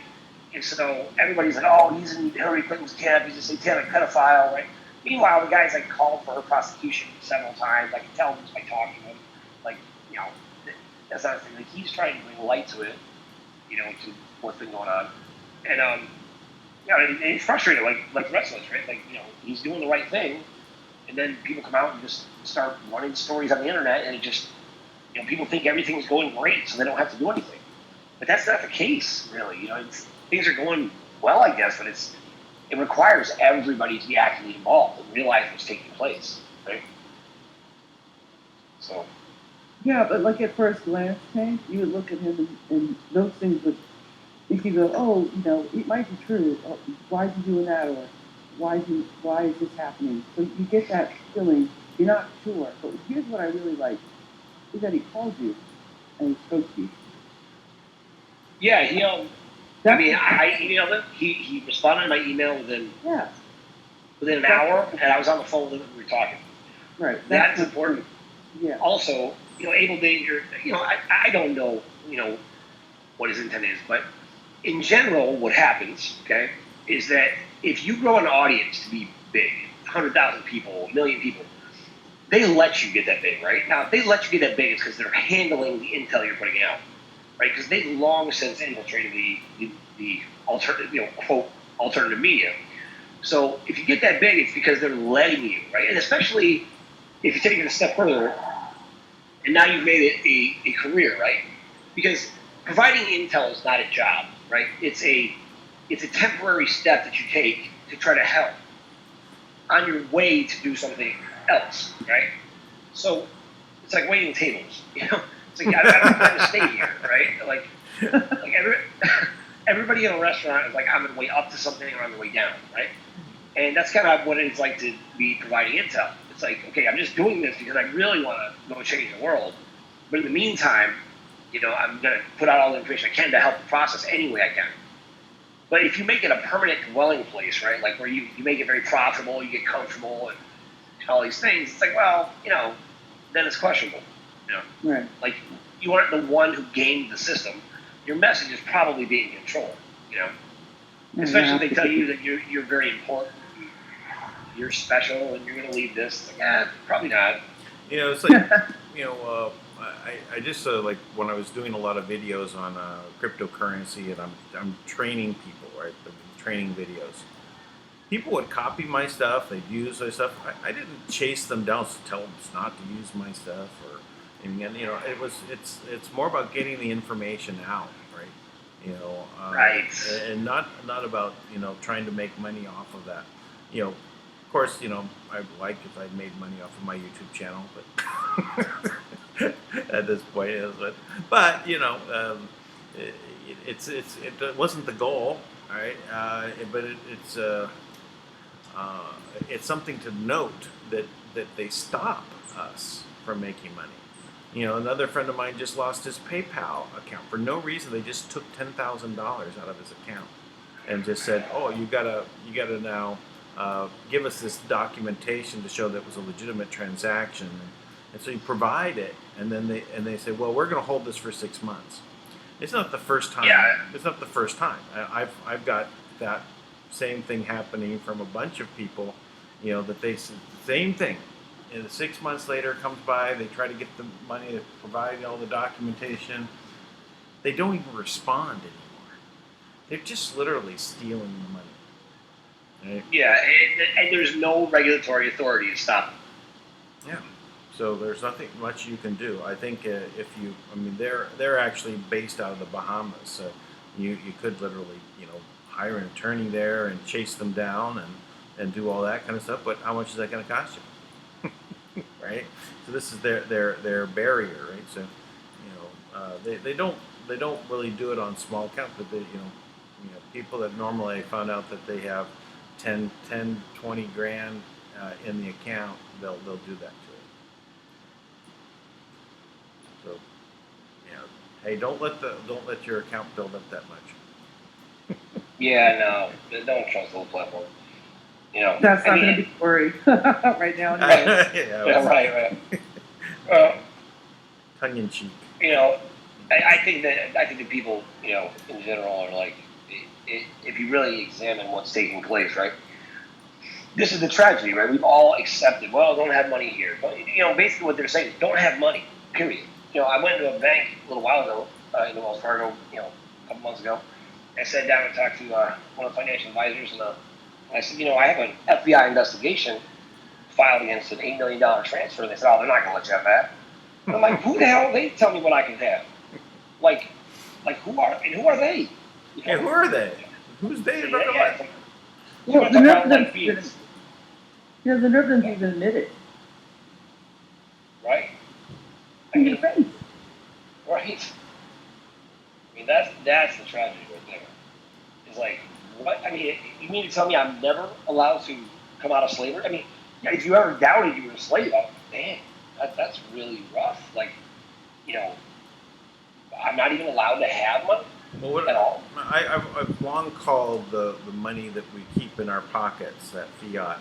And so everybody's like, oh, he's in Hillary Clinton's camp. He's a satanic pedophile, right? Meanwhile, the guy's like called for her prosecution several times. I can tell him just by talking to him. Like, that's not the thing. Like, he's trying to bring light to it, to what's been going on. And and it's frustrating, like the rest of us, right? Like, he's doing the right thing, and then people come out and just start running stories on the internet, and it just, people think everything's going great, so they don't have to do anything. But that's not the case, really. Things are going well, I guess, but it requires everybody to be actively involved and realize what's taking place, right? So. Yeah, but like at first glance, Hank, you would look at him and those things would make you go, oh, it might be true. Oh, why is he doing that? Or why is this happening? So you get that feeling, you're not sure. But here's what I really like, is that he called you and he spoke to you. Yeah, I emailed him. He responded to my email within an hour, and I was on the phone with him when we were talking. Right. That's important. Yeah. Also, Abel Danger, I don't know, what his intent is, but in general, what happens, okay, is that if you grow an audience to be big, 100,000 people, 1 million people, they let you get that big, right? Now, if they let you get that big, it's because they're handling the intel you're putting out, right? Because they've long since infiltrated the alternative, quote, alternative media. So if you get that big, it's because they're letting you, right? And especially if you take it a step further, and now you've made it a career, right? Because providing intel is not a job, right? It's a temporary step that you take to try to help on your way to do something else, right? So it's like waiting tables, It's like I don't have to stay here, right? Like everybody in a restaurant is like I'm on the way up to something or on the way down, right? And that's kind of what it's like to be providing intel. It's like, okay, I'm just doing this because I really want to go change the world. But in the meantime, I'm going to put out all the information I can to help the process any way I can. But if you make it a permanent dwelling place, right, like where you make it very profitable, you get comfortable and all these things, it's like, well, then it's questionable. Right. Like you aren't the one who gamed the system. Your message is probably being controlled, Especially if they tell you that you're very important, you're special, and you're going to lead this. It's like, probably not. It's like, I just like when I was doing a lot of videos on cryptocurrency, and I'm training people, right? The training videos. People would copy my stuff. They'd use my stuff. I didn't chase them down to tell them not to use my stuff, it's more about getting the information out, right? Right. And not about trying to make money off of that. Of course, I'd like if I'd made money off of my YouTube channel, but at this point, it wasn't the goal, all right? But it's something to note that they stop us from making money. Another friend of mine just lost his PayPal account for no reason. They just took $10,000 out of his account and just said, "Oh, you gotta now give us this documentation to show that it was a legitimate transaction." And so you provide it, and then they say, "Well, we're going to hold this for 6 months." It's not the first time. Yeah. It's not the first time. I've got that same thing happening from a bunch of people. That they said the same thing. And 6 months later comes by, they try to get the money to provide all the documentation. They don't even respond anymore. They're just literally stealing the money. Right? Yeah, and there's no regulatory authority to stop them. Yeah. So there's nothing much you can do. I think they're actually based out of the Bahamas, so you could literally, hire an attorney there and chase them down and do all that kind of stuff. But how much is that going to cost you? Right? So this is their barrier, right? So they don't really do it on small accounts, but people that normally found out that they have 10, 20 grand in the account, they'll do that to it. So, hey, don't let your account build up that much. Yeah, no, don't trust the whole platform. That's not going to be worried right now. Anyway. Yeah, right. Tongue in cheek. I think that people, in general, are like, if you really examine what's taking place, right? This is the tragedy, right? We've all accepted, well, don't have money here. But, basically what they're saying is don't have money, period. I went to a bank a little while ago, in Wells Fargo, a couple months ago. I sat down and talked to one of the financial advisors, and I said, I have an FBI investigation filed against an $8 million transfer. And they said, oh, they're not going to let you have that. And I'm like, who the hell are they to tell me what I can have? Like who are they? Yeah, who are they? Who's they? Yeah. The nerve of them to even admit it. Right? In your face. Right. I mean, that's the tragedy right there. It's like, what? I mean, you mean to tell me I'm never allowed to come out of slavery? I mean, if you ever doubted you were a slave, man, that's really rough. Like, I'm not even allowed to have money at all. I've long called the money that we keep in our pockets, that fiat,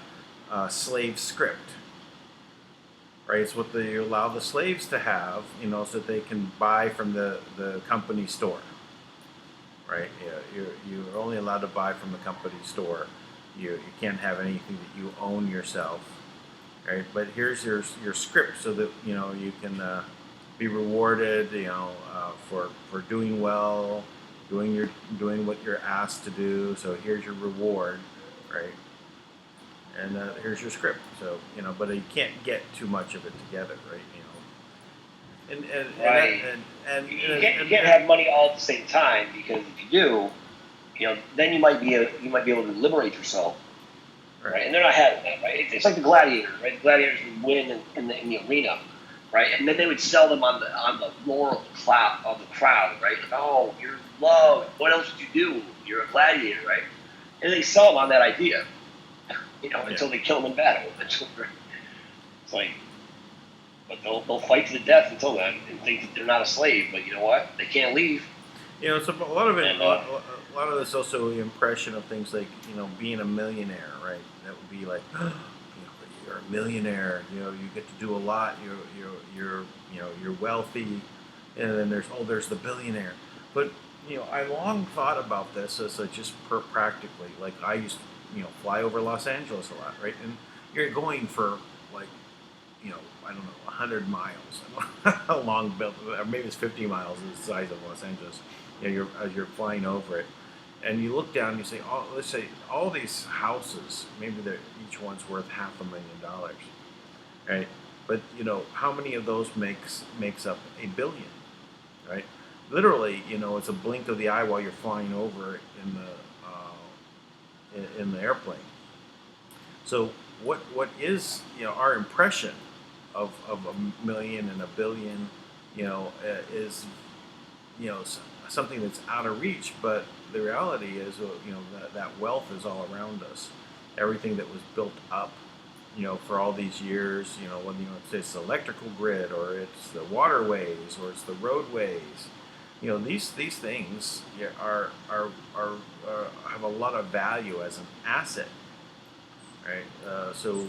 slave script. Right, it's what they allow the slaves to have, so that they can buy from the company store. Right, you're only allowed to buy from the company store. You can't have anything that you own yourself. Right, but here's your script, so that you can be rewarded, for doing well, doing what you're asked to do. So here's your reward, right? And here's your script. So but you can't get too much of it together, right? And you can't have money all at the same time, because if you do, then you might be able to liberate yourself, right? And they're not having that, right? It's like the gladiators, right? The gladiators would win in the arena, right? And then they would sell them on the floor of the crowd, right? Like, oh, you're loved. What else would you do? You're a gladiator, right? And they sell them on that idea. Until they kill them in battle. It's like, but they'll fight to the death until then and think that they're not a slave. But you know what? They can't leave. So a lot of it, a lot of this also the impression of things like being a millionaire, right? That would be like, you're a millionaire. You get to do a lot. You're wealthy, and then there's the billionaire. But I long thought about this as just practically. Like I used to, fly over Los Angeles a lot, right? And you're going for like, I don't know, 100 miles along, or maybe it's 50 miles the size of Los Angeles. As you're flying over it, and you look down and you say, oh, let's say all these houses, maybe each one's worth $500,000, right? But how many of those makes up $1 billion, right? Literally, it's a blink of the eye while you're flying over it in the airplane. So what is our impression of $1 million and $1 billion, is something that's out of reach, but the reality is that wealth is all around us. Everything that was built up for all these years, whether it's the electrical grid or it's the waterways or it's the roadways. These things are have a lot of value as an asset, right? So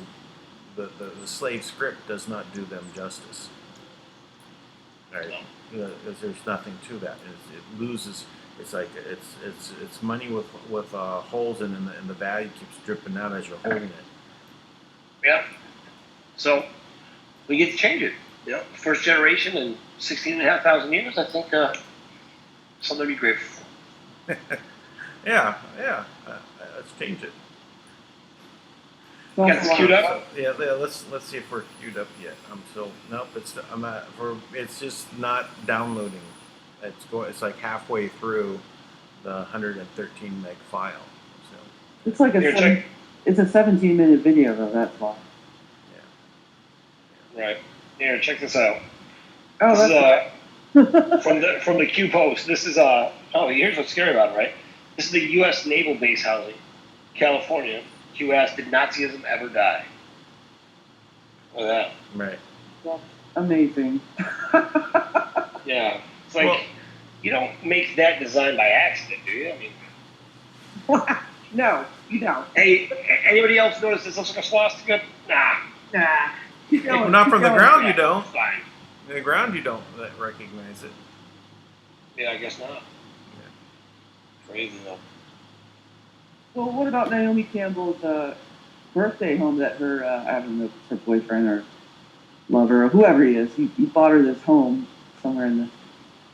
the slave script does not do them justice, right? There's nothing to that. It loses. It's like it's money with holes in it, and the value keeps dripping out as you're holding it. Yeah. So we get to change it. First generation in 16,500 years. I think. Something to be grateful for. Yeah. Let's change it. It's Got also this queued like, up? Yeah. Let's see if we're queued up yet. I'm still nope. I'm not. It's just not downloading. It's like halfway through the 113 meg file. So it's like Here, check. it's a 17-minute video though. That's why. yeah. Right. Here, check this out. Oh, This that's is from the Q post. This is oh, here's what's scary about it, right? This is the U.S. Naval Base housing, California. Q asked, did Nazism ever die? Look at Right. that's amazing. that. Yeah. It's like Well- you don't make that design by accident, do you? I mean, No, you don't. hey, anybody else notice this looks like a swastika? Nah. Nah. Keep Well, going. not keep from the going. ground, you don't. Fine. In the ground, you don't recognize it. Yeah, I guess not. Crazy though. Well, what about Naomi Campbell's birthday home that her, I don't know if it's her boyfriend or lover or whoever he is, he bought her this home somewhere in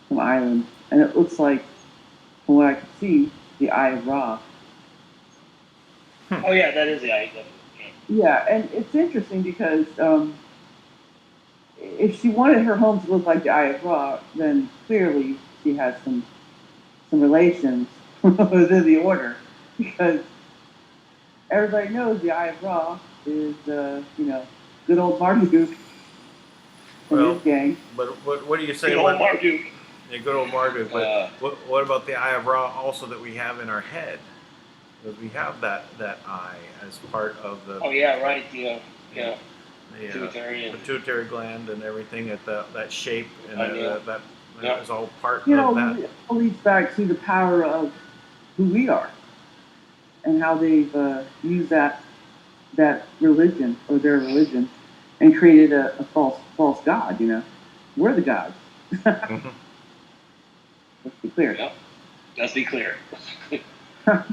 some island, and it looks like, from what I could see, the Eye of Ra. Oh yeah, that is the idea. Yeah, and it's interesting because if she wanted her home to look like the Eye of Ra, then clearly she has some relations within the order, because everybody knows the Eye of Ra is, good old Marduk and Well, his gang. But what do you say? Good old Marduk. Yeah, good old Marduk. But what about the Eye of Ra also that we have in our head? Because we have that eye as part of the Oh yeah, right. Yeah. the Pituitary. gland and everything at that shape and Yeah. that Yeah. is all part You of know, that. it all leads back to the power of who we are and how they've used that religion or their religion and created a false god. You know, we're the gods. Mhm. Let's be clear. Yeah. Let's be clear.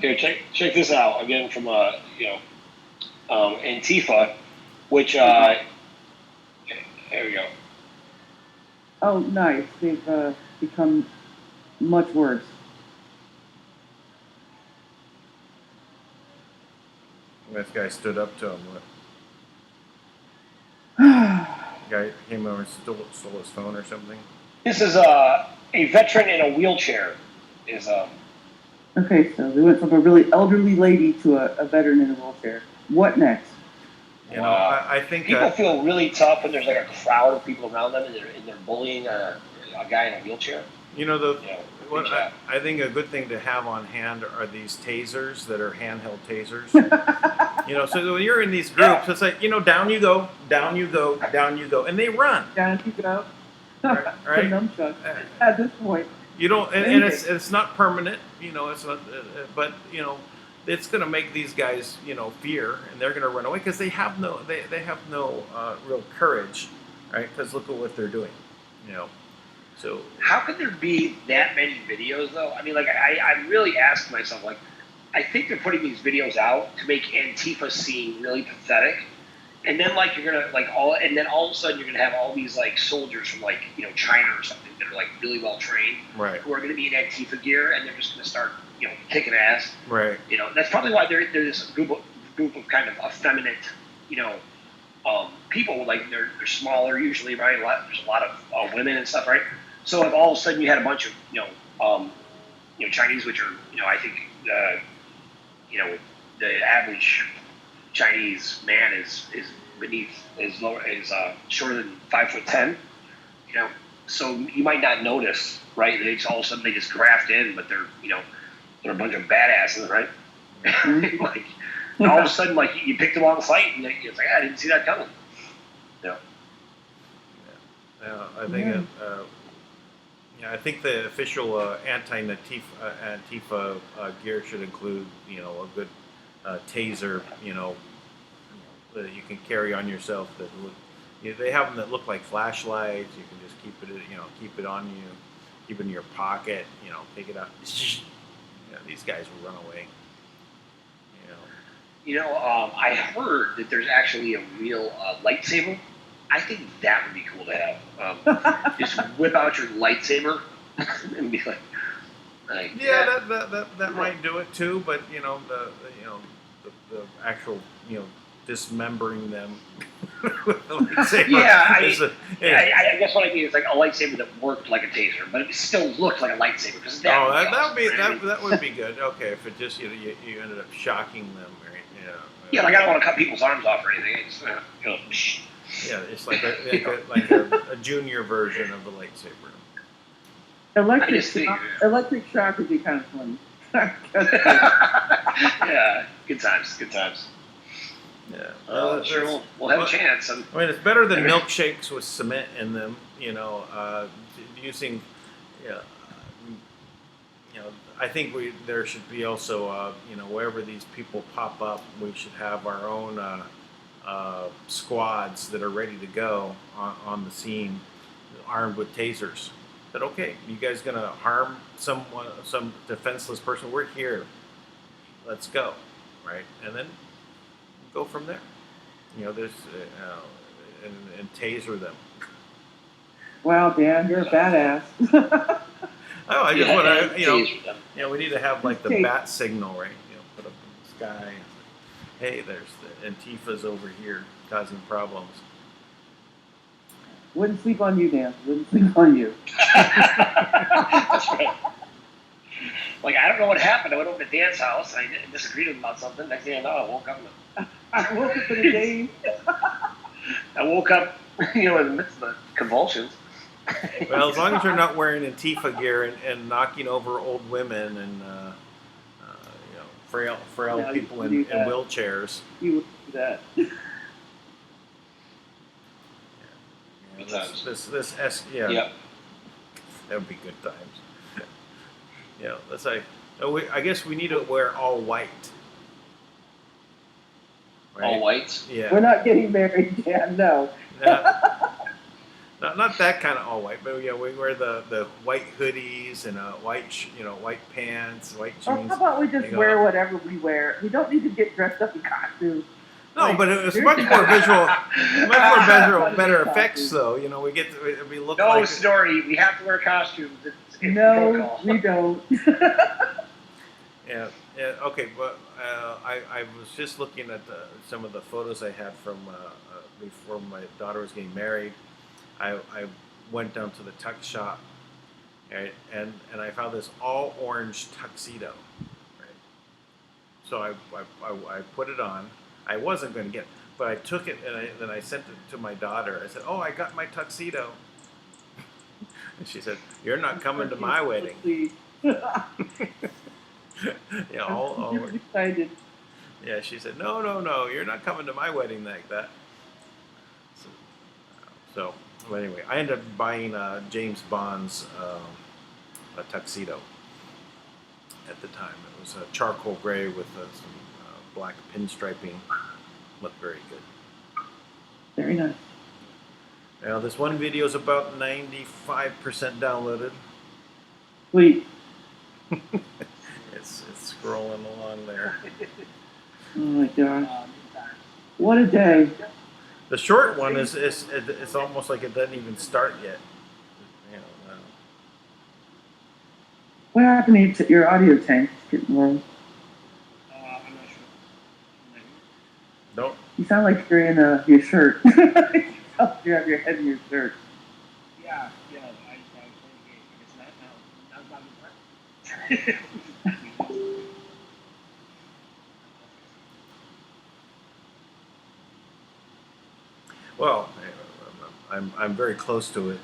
Here, check this out again from Antifa, which here we go. Oh, nice. They've become much worse. This guy stood up to him. Guy came over and stole his phone or something. This is a veteran in a wheelchair. Is Okay, so they went from a really elderly lady to a veteran in a wheelchair. What next? You know, Wow. I think people feel really tough when there's like a crowd of people around them and they're bullying a guy in a wheelchair. you know Yeah. what I think a good thing to have on hand are these tasers that are handheld tasers. So when you're in these groups, it's like down you go, down you go, down you go, and they run. Down you go. Right, right. The nunchuck. At this point. You don't, and it's not permanent. It's not, but it's going to make these guys fear, and they're going to run away because they have no real courage, right? Because look at what they're doing, So How could there be that many videos though? I mean, like I really asked myself, like, I think they're putting these videos out to make Antifa seem really pathetic. And then like you're gonna all of a sudden you're gonna have all these like soldiers from like China or something that are like really well trained, right, who are gonna be in Antifa gear, and they're just gonna start kicking ass. right, That's probably why there's this group of kind of effeminate people, like they're smaller usually, right? There's a lot of women and stuff, right? So like all of a sudden you had a bunch of Chinese, which are I think the average Chinese man is shorter than 5'10", so you might not notice, right? They just, all of a sudden they just graft in, but they're a bunch of badasses, right? Like, and all of a sudden, like you picked the wrong fight, and it's like, I didn't see that coming. I think I think the official Antifa gear should include a good taser that you can carry on yourself. That they have them that look like flashlights. You can just keep it on you, keep it in your pocket. Take it out. These guys will run away. I heard that there's actually a real lightsaber. I think that would be cool to have. Just whip out your lightsaber and be like, Like, Yeah, that might do it too. But the actual dismembering them with the lightsaber. Yeah, Yeah. I guess what I mean is like a lightsaber that worked like a taser, but it still looked like a lightsaber. Because Oh, that that would be good. Okay, if it just you ended up shocking them, right? Yeah. Yeah, like I don't want to cut people's arms off or anything. It's, Yeah, it's like a junior version of the lightsaber. Electric shock would be kind of funny. Yeah, good times. Yeah, Sure, we'll have a chance. I mean, it's better than milkshakes with cement in them. Using, yeah, I think there should be also, wherever these people pop up, we should have our own squads that are ready to go on the scene, armed with tasers. That okay? You guys gonna harm some defenseless person? We're here. Let's go, right? And then go from there. There's and taser them. Wow, Dan, you're a badass. Oh, I just want to, we need to have like the bat signal, right? Put up in the sky. Hey, there's the Antifa's over here causing problems. Wouldn't sleep on you, Dan. Wouldn't sleep on you. That's right. Like, I don't know what happened. I went over to Dan's house. I disagreed with him about something. Next thing I know, I woke up. I woke up in a daze. I woke up, in the midst of the convulsions. Well, as long as you're not wearing Antifa gear and knocking over old women and frail people in wheelchairs. You would do that. Yeah, that would be good times. Let's say, I guess we need to wear all white. Right? All white? Yeah. We're not getting married, Dan. No. Not that kind of all white, but we wear the white hoodies and white white pants, white Or jeans. how about we just wear whatever we wear? We don't need to get dressed up in costumes. No, but it's much more better effects, though. We look like... No, Snorri, we have to wear costumes. No, we don't. Yeah, okay, but I was just looking at some of the photos I had from before my daughter was getting married. I went down to the tux shop, right, and I found this all orange tuxedo, right? So I put it on. I wasn't going to get it, but I took it and then I sent it to my daughter. I said, "Oh, I got my tuxedo," and she said, "You're not coming to my wedding." All excited. Yeah, she said, "No, you're not coming to my wedding like that." So anyway, I ended up buying James Bond's a tuxedo at the time. It was a charcoal gray with some black pinstriping. Looked very good. Very nice. Now, this one video is about 95% downloaded. Sweet. It's scrolling along there. Oh my gosh. What a day. The short one is it's almost like it doesn't even start yet. What happened to your audio tank? It's getting low. I'm not sure. Don't. You sound like you're in your shirt. You have your head in your shirt. Yeah. I it's not Well, I'm very close to it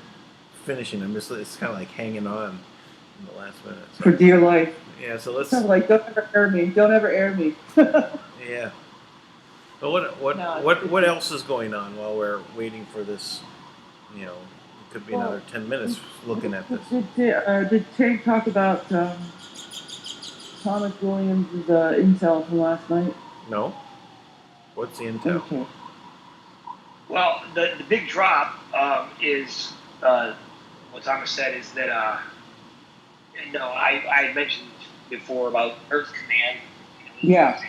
finishing. It's kind of like hanging on in the last minute. So. For dear life. Yeah, so let's. Sounds like don't ever air me. Don't ever air me. Yeah. But what else is going on while we're waiting for this? It could be another 10 minutes looking at this. Did Tank talk about Thomas Williams' intel from last night? No. What's the intel? Okay. Well, the big drop is what Thomas said is that I mentioned before about Earth Command. Yeah.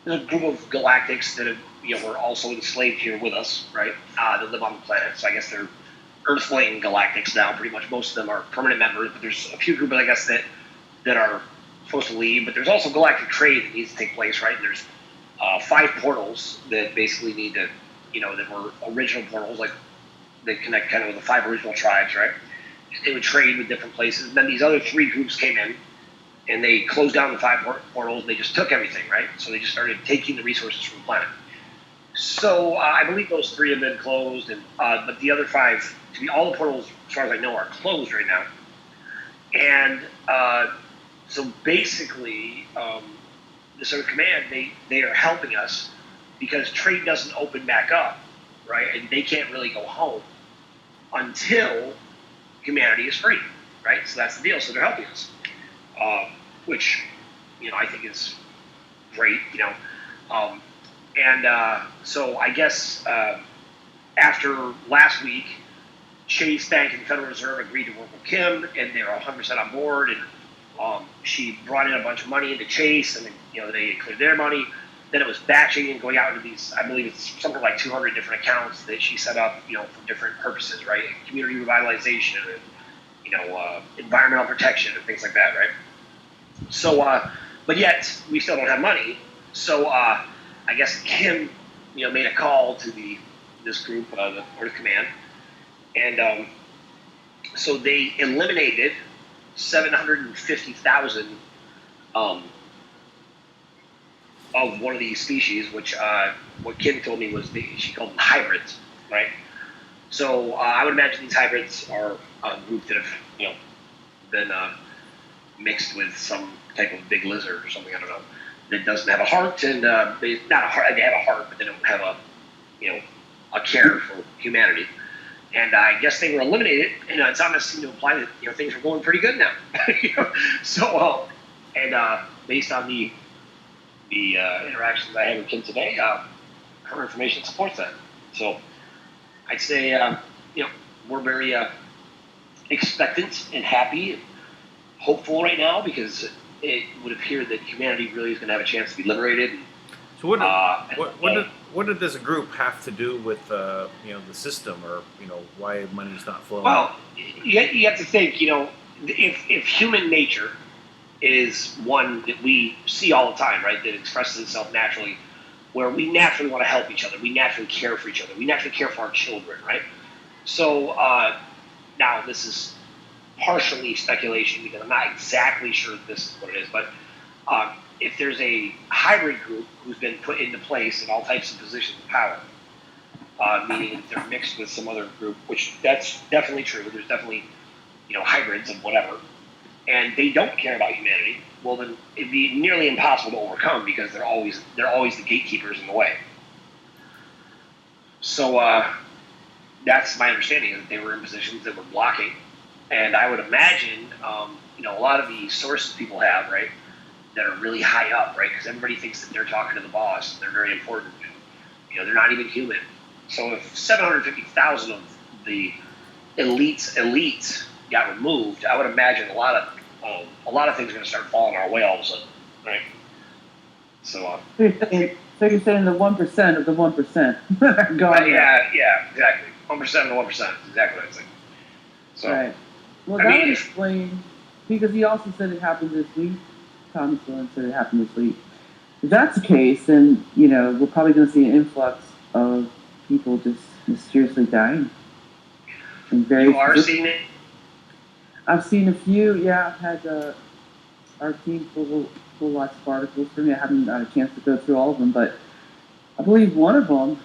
There's a group of galactics that have, were also enslaved here with us, right? That live on the planet. So I guess they're Earthling Galactics now. Pretty much most of them are permanent members, but there's a few groups, I guess, that are supposed to leave. But there's also galactic trade that needs to take place, right? And there's 5 portals that basically need to, that were original portals, like they connect kind of with the 5 original tribes, right? They would trade with different places. And then these other 3 groups came in, and they closed down the 5 portals, and they just took everything, right? So they just started taking the resources from the planet. So I believe those 3 have been closed, and but the other 5, all the portals, as far as I know, are closed right now. And so basically, the sort of command, they are helping us because trade doesn't open back up, right? And they can't really go home until humanity is free, right? So that's the deal. So they're helping us, which, I think is great, so I guess after last week, Chase Bank and the Federal Reserve agreed to work with Kim, and they're 100% on board. And she brought in a bunch of money into Chase, and they cleared their money. Then it was batching and going out into these, I believe it's something like 200 different accounts that she set up, for different purposes, right? Community revitalization and environmental protection and things like that, right? So, but yet we still don't have money. So I guess Kim, made a call to this group, the Earth Command, and so they eliminated 750,000 of one of these species, which what Kim told me was she called them hybrids, right? So I would imagine these hybrids are a group that have been mixed with some type of big lizard or something, I don't know, that doesn't have a heart, and they have a heart, but they don't have a care for humanity. And I guess they were eliminated, and it's almost seemed to imply that things are going pretty good now. So based on the interactions I had with Kim today, her information supports that. So I'd say we're very expectant and happy and hopeful right now, because it would appear that humanity really is going to have a chance to be liberated. So what did this group have to do with the system, or why money's not flowing? Well, you have to think, if human nature is one that we see all the time, right, that expresses itself naturally, where we naturally want to help each other, we naturally care for each other, we naturally care for our children, right? So now this is partially speculation, because I'm not exactly sure that this is what it is, but if there's a hybrid group who's been put into place in all types of positions of power, meaning that they're mixed with some other group, which that's definitely true. There's definitely, hybrids of whatever, and they don't care about humanity. Well, then it'd be nearly impossible to overcome, because they're always the gatekeepers in the way. So that's my understanding, is that they were in positions that were blocking, and I would imagine, a lot of the sources people have, right, that are really high up, right? Because everybody thinks that they're talking to the boss, they're very important. They're not even human. So if 750,000 of the elites got removed, I would imagine a lot of things are going to start falling our way all of a sudden, right? So. So you're saying the 1% of the 1% gone? Yeah, exactly. 1% of the 1%. Exactly what I'm saying. So. Right. Well, that would explain, because he also said it happened this week. Thomas Dillon said it happened this week. If that's the case, then, we're probably going to see an influx of people just mysteriously dying. You are seeing it? I've seen a few, yeah. I've had our team pull lots of articles for me. I haven't had a chance to go through all of them, but I believe one of them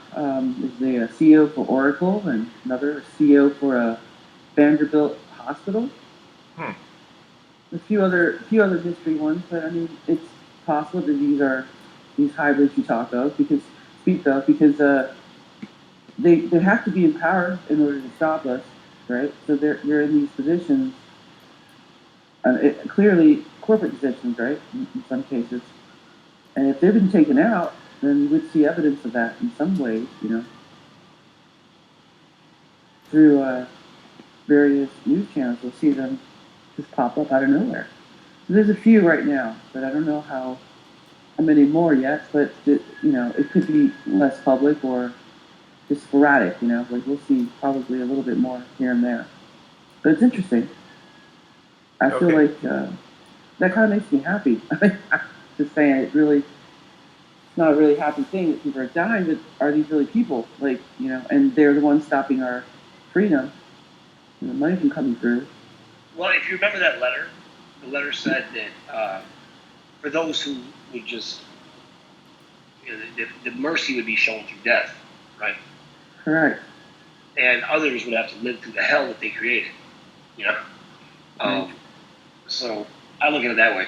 is the CEO for Oracle, and another CEO for a Vanderbilt hospital. A few other mystery ones, but I mean, it's possible that these hybrids you speak of, because they have to be empowered in order to stop us, right? So they're in these positions, clearly corporate positions, right? In some cases, and if they've been taken out, then you would see evidence of that in some ways, through various news channels. You'll see them just pop up out of nowhere. So there's a few right now, but I don't know how many more yet. But it could be less public, or just sporadic, you know, like we'll see probably a little bit more here and there. But it's interesting. I feel Okay. like that kind of makes me happy. Just saying, it's not a really happy thing that people are dying, but are these really people? Like, you know, and they're the ones stopping our freedom, and the money from coming through. Well, if you remember that letter, the letter said that for those who would just, you know, the mercy would be shown through death, right? Correct. And others would have to live through the hell that they created, you know? Right. So I look at it that way.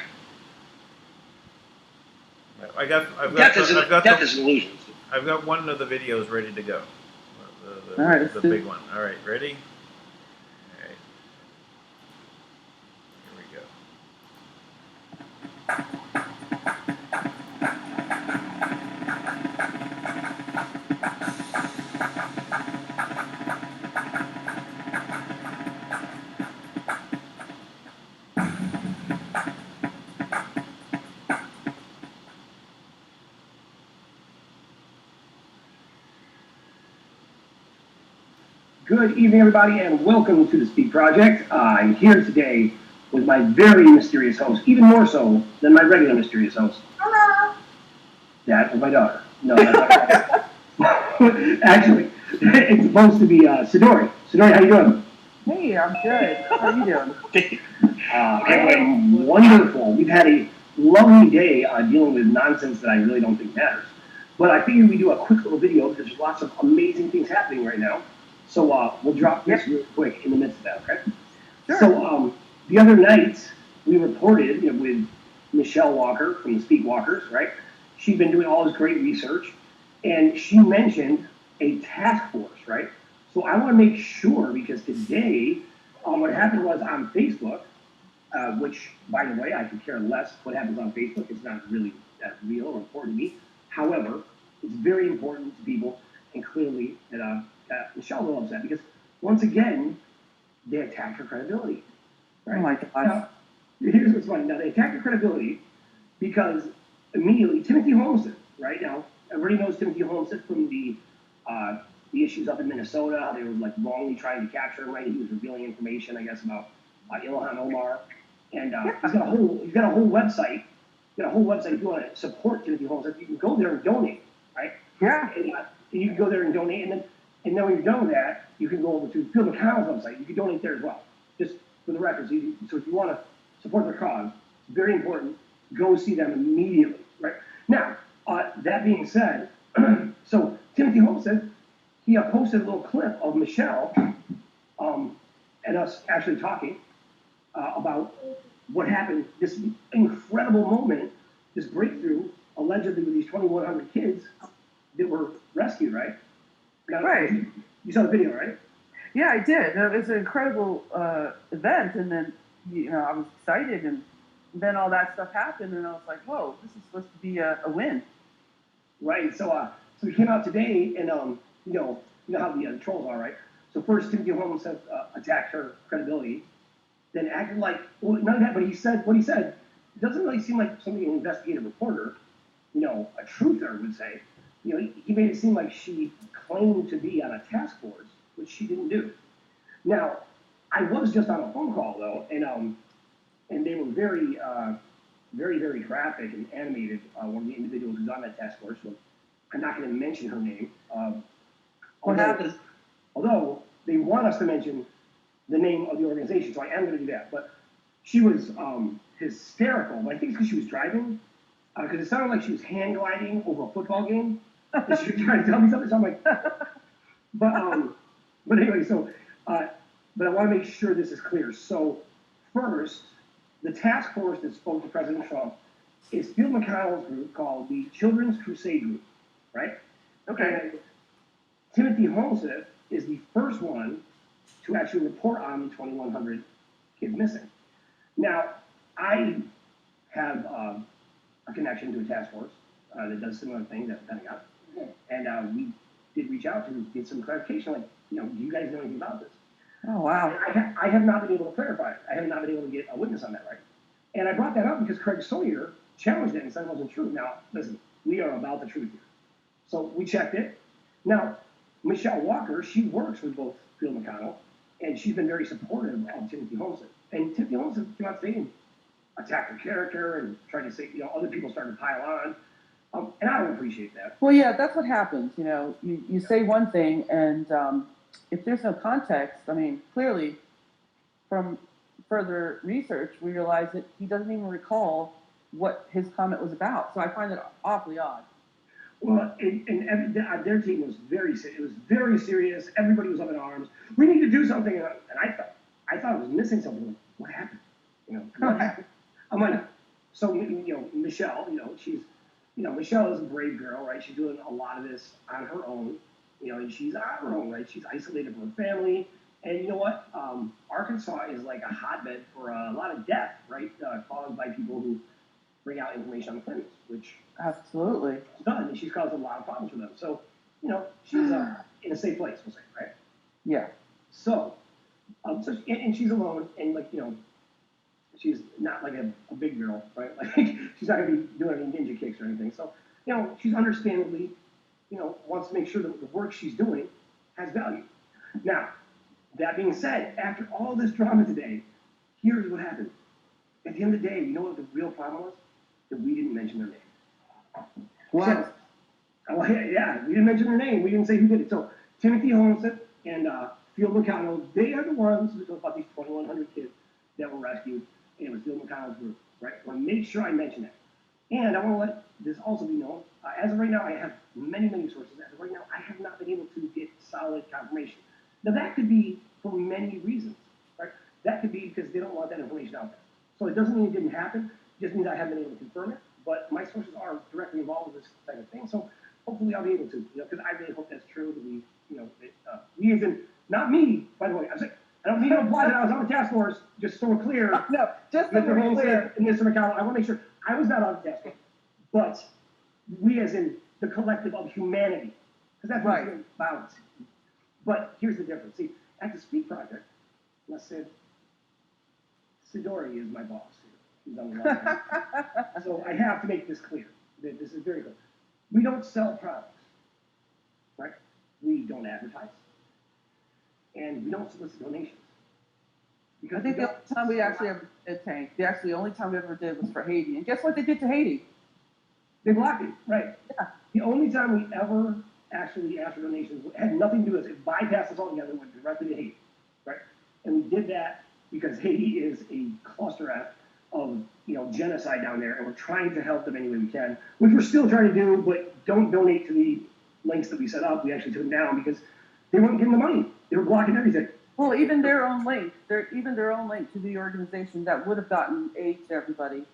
Death is an illusion. I've got one of the videos ready to go. All right, The big one. All right, ready? All right. Here Good evening, everybody, and welcome to the Speak Project. I'm here today with my very mysterious host, even more so than my regular mysterious host. Hello. That was my daughter. No, that's not my daughter. Actually, it's supposed to be Sidori. Sidori, how you doing? Hey, I'm good. How are you doing? I am wonderful. We've had a lovely day dealing with nonsense that I really don't think matters. But I figured we'd do a quick little video because there's lots of amazing things happening right now. So we'll drop this real quick in the midst of that, okay? Sure. So the other night, we reported with Michelle Walker from the Speak Walkers, right? She'd been doing all this great research, and she mentioned a task force, right? So I want to make sure, because today, what happened was on Facebook, which, by the way, I could care less what happens on Facebook. It's not really that real or important to me. However, it's very important to people, and clearly that Michelle loves that, because once again, they attacked her credibility. Right? Oh my gosh. Now, here's what's funny. Now, they attacked her credibility because immediately Timothy Homestead, right? Now, everybody knows Timothy Homestead from the issues up in Minnesota, how they were like wrongly trying to capture him, right? He was revealing information, I guess, about Ilhan Omar. And he's got a whole website. He's got a whole website. If you want to support Timothy Homestead, you can go there and donate, right? Yeah. And you can go there and donate, and then when you're done with that, you can go over to Phil McConnell's website. You can donate there as well, just for the record. So if you want to support their cause, it's very important. Go see them immediately, right? Now, that being said, so Timothy Homestead, he posted a little clip of Michelle and us actually talking about what happened, this incredible moment, this breakthrough, allegedly with these 2,100 kids that were rescued, right? Now, Right. You saw the video, right? Yeah, I did. It was an incredible event, and then I was excited, and then all that stuff happened, and I was like, "Whoa, this is supposed to be a win." Right. So we came out today, and you know how the trolls are, right? So first, Timothy Holmes attacked her credibility, then acted like none of that. But he said what he said. It doesn't really seem like something an investigative reporter, a truther would say. He made it seem like she claimed to be on a task force, which she didn't do. Now, I was just on a phone call though, and they were very, very, very graphic and animated. One of the individuals who's on that task force. So I'm not going to mention her name. What happened? Although they want us to mention the name of the organization, so I am going to do that. But she was hysterical. I think it's because she was driving, because it sounded like she was hand gliding over a football game. And she was trying to tell me something. So I'm like, but anyway, so, but I want to make sure this is clear. So first, the task force that spoke to President Trump is Phil McConnell's group called the Children's Crusade Group, right? Okay. And Timothy Homestead is the first one to actually report on the 2,100 kids missing. Now, I have a connection to a task force that does similar things at the Pentagon, and we did reach out to get some clarification, like, do you guys know anything about this? Oh wow. I have not been able to clarify it. I have not been able to get a witness on that, right? And I brought that up because Craig Sawyer challenged it and said it wasn't true. Now, listen, we are about the truth here. So we checked it. Now, Michelle Walker, she works with both Phil McConnell, and she's been very supportive of Timothy Homestead. And Timothy Homestead came out today and attacked her character and tried to say, other people started to pile on. And I don't appreciate that. Well, yeah, that's what happens. You say one thing, and if there's no context, I mean, clearly, from further research, we realize that he doesn't even recall what his comment was about. So I find it awfully odd. Well, their team was very serious. It was very serious. Everybody was up in arms. We need to do something. And I thought I was missing something. What happened? What happened? I'm like, so, Michelle, Michelle is a brave girl, right? She's doing a lot of this on her own, and she's on her own, right? She's isolated from her family. And you know what? Arkansas is like a hotbed for a lot of death, right? Caused by people who bring out information on the claimants, which Absolutely. she's done, and she's caused a lot of problems for them. So, she's in a safe place, we'll say, right? Yeah. So, and she's alone, and she's not like a big girl, right? Like she's not gonna be doing any ninja kicks or anything. So, she's understandably, wants to make sure that the work she's doing has value. Now, that being said, after all this drama today, here's what happened. At the end of the day, you know what the real problem was? That we didn't mention their name. What? So, yeah, we didn't mention their name. We didn't say who did it. So Timothy Homestead and Phil McConnell, they are the ones who talk about these 2,100 kids that were rescued, and it was Phil McConnell's group, right? I want to make sure I mention that. And I want to let this also be known. As of right now, I have many, many sources. As of right now, I have not been able to get solid confirmation. Now, that could be for many reasons, right? That could be because they don't want that information out there. So it doesn't mean it didn't happen. It just means I haven't been able to confirm it. But my sources are directly involved with this type of thing. So hopefully I'll be able to, because I really hope that's true. That we as in, not me, by the way. I don't mean to imply that I was on the task force, just so we're clear. No, just so Mr. we're Homestead clear. and Mr. McConnell, I want to make sure I was not on the task force. But we as in the collective of humanity. Because that's what it's about. But here's the difference. See, at the Speak Project, let's say, Sidori is my boss here. She's on the line. So I have to make this clear. This is very clear. We don't sell products, right? We don't advertise. And we don't solicit donations. Because I think the only time we actually ever did Tank, the only time we ever did was for Haiti. And guess what they did to Haiti? They blocked it, right? Yeah. The only time we ever actually asked for donations had nothing to do with it. It bypassed us altogether and went directly to Haiti, right? And we did that because Haiti is a cluster of genocide down there, and we're trying to help them any way we can, which we're still trying to do. But don't donate to the links that we set up. We actually took them down because they weren't getting the money. They were blocking everything. Well, even their own link to the organization that would have gotten aid to everybody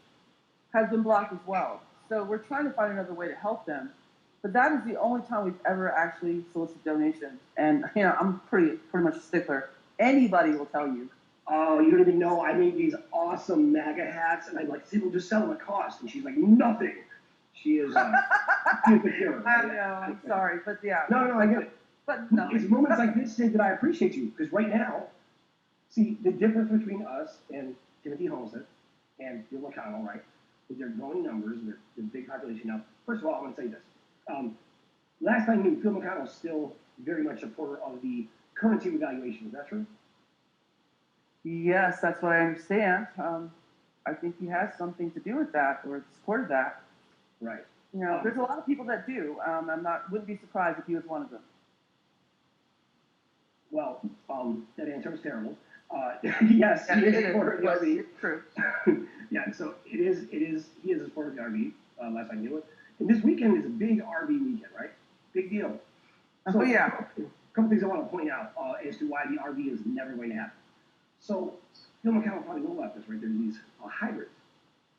has been blocked as well. So we're trying to find another way to help them. But that is the only time we've ever actually solicited donations. And I'm pretty much a stickler. Anybody will tell you. Oh, you don't even know. I made these awesome MAGA hats, and I'm like, see, we'll just sell them at cost. And she's like, nothing. She is she's the hero. I know. I'm sorry, but yeah. No, I get it. But no. It's moments like this, Sid, that I appreciate you. Because right now, see, the difference between us and Timothy Homestead and Bill McConnell, right, with their growing numbers, their big population. Now, first of all, I'm going to say this. Last I knew, Phil McConnell is still very much a supporter of the currency revaluation. Is that true? Yes, that's what I understand. I think he has something to do with that or supported that. Right. There's a lot of people that do. Wouldn't be surprised if he was one of them. Well, that answer was terrible. Yes, he is a supporter of the RV. It's true. Yeah, so he is a supporter of the RV, last I knew it. And this weekend is a big RV weekend, right? Big deal. So, yeah. A couple things I want to point out as to why the RV is never going to happen. So, Phil McConnell probably know about this, right? There's these hybrids,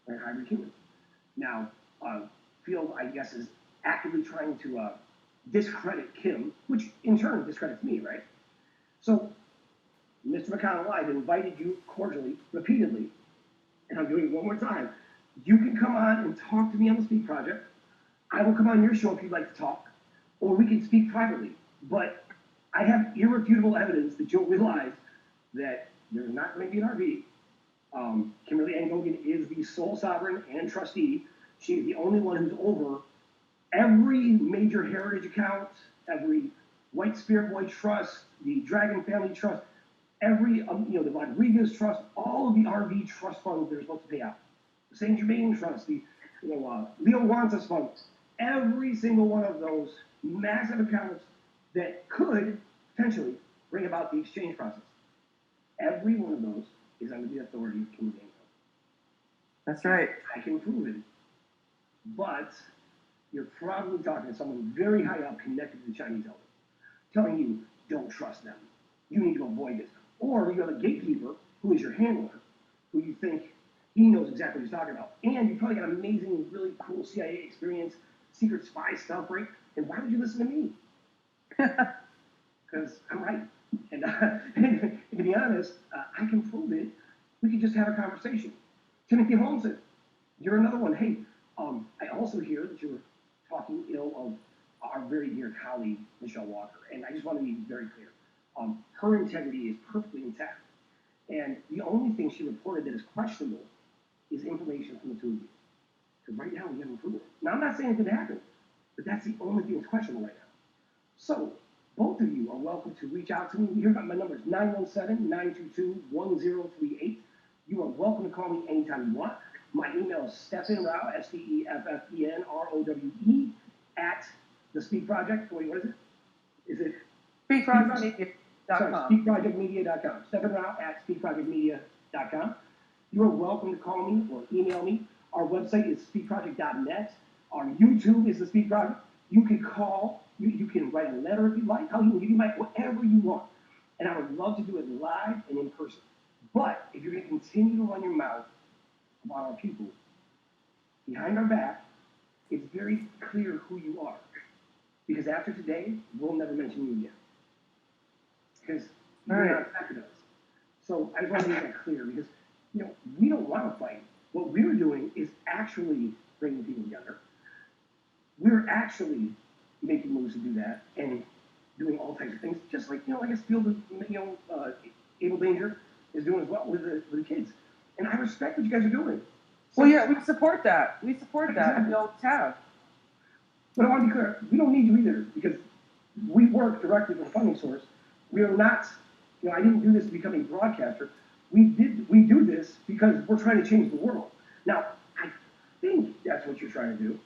right? Hybrid humans. Now, Phil, I guess, is actively trying to discredit Kim, which in turn discredits me, right? So, Mr. McConnell, I've invited you cordially, repeatedly, and I'm doing it one more time. You can come on and talk to me on the Speak Project. I will come on your show if you'd like to talk, or we can speak privately. But I have irrefutable evidence that you'll realize that there's not going to be an RV. Kimberly Angogan is the sole sovereign and trustee. She's the only one who's over every major heritage account, every White Spirit Boy Trust, the Dragon Family Trust, every, the Rodriguez Trust, all of the RV trust funds they're supposed to pay out. The Saint Germain Trust, the, Leo Wanta's fund, every single one of those massive accounts that could potentially bring about the exchange process. Every one of those is under the authority of King James. That's right. I can prove it, but you're probably talking to someone very high up connected to the Chinese element, telling you, don't trust them. You need to avoid this. Or you have a gatekeeper who is your handler, who you think he knows exactly what he's talking about. And you probably got amazing, really cool CIA experience, secret spy stuff, right? And why would you listen to me? Because I'm right. And to be honest, I can prove it. We could just have a conversation. Timothy Holmes, you're another one. Hey, I also hear that you're talking ill of our very dear colleague, Michelle Walker. And I just want to be very clear. Her integrity is perfectly intact. And the only thing she reported that is questionable is information from the two of you. Because right now we haven't proven it. Now, I'm not saying it didn't happen, but that's the only thing that's questionable right now. So, both of you are welcome to reach out to me. Here, my number is 917-922-1038. You are welcome to call me anytime you want. My email is StephenRowe, STEFFENROWE, at the Speak Project. Wait, what is it? Is it? SpeakProjectMedia.com. SpeakProjectMedia.com. StephenRowe at SpeakProjectMedia.com. You are welcome to call me or email me. Our website is speakproject.net. Our YouTube is the Speak Project. You can call. You can write a letter if you like. I'll even give you whatever you want. And I would love to do it live and in person. But if you're going to continue to run your mouth about our people behind our back, it's very clear who you are. Because after today, we'll never mention you again. Because you're not affected us. So I just want to make that clear because, we don't want to fight. What we're doing is actually bringing people together. We're actually making moves to do that and doing all types of things, just like, I guess Field of, Able Danger is doing as well with the kids. And I respect what you guys are doing. So, Well, yeah, we support that. We support that, and we always have. But I want to be clear, we don't need you either because we work directly with a funding source. We are not, I didn't do this to become a broadcaster. We do this because we're trying to change the world. Now, I think that's what you're trying to do,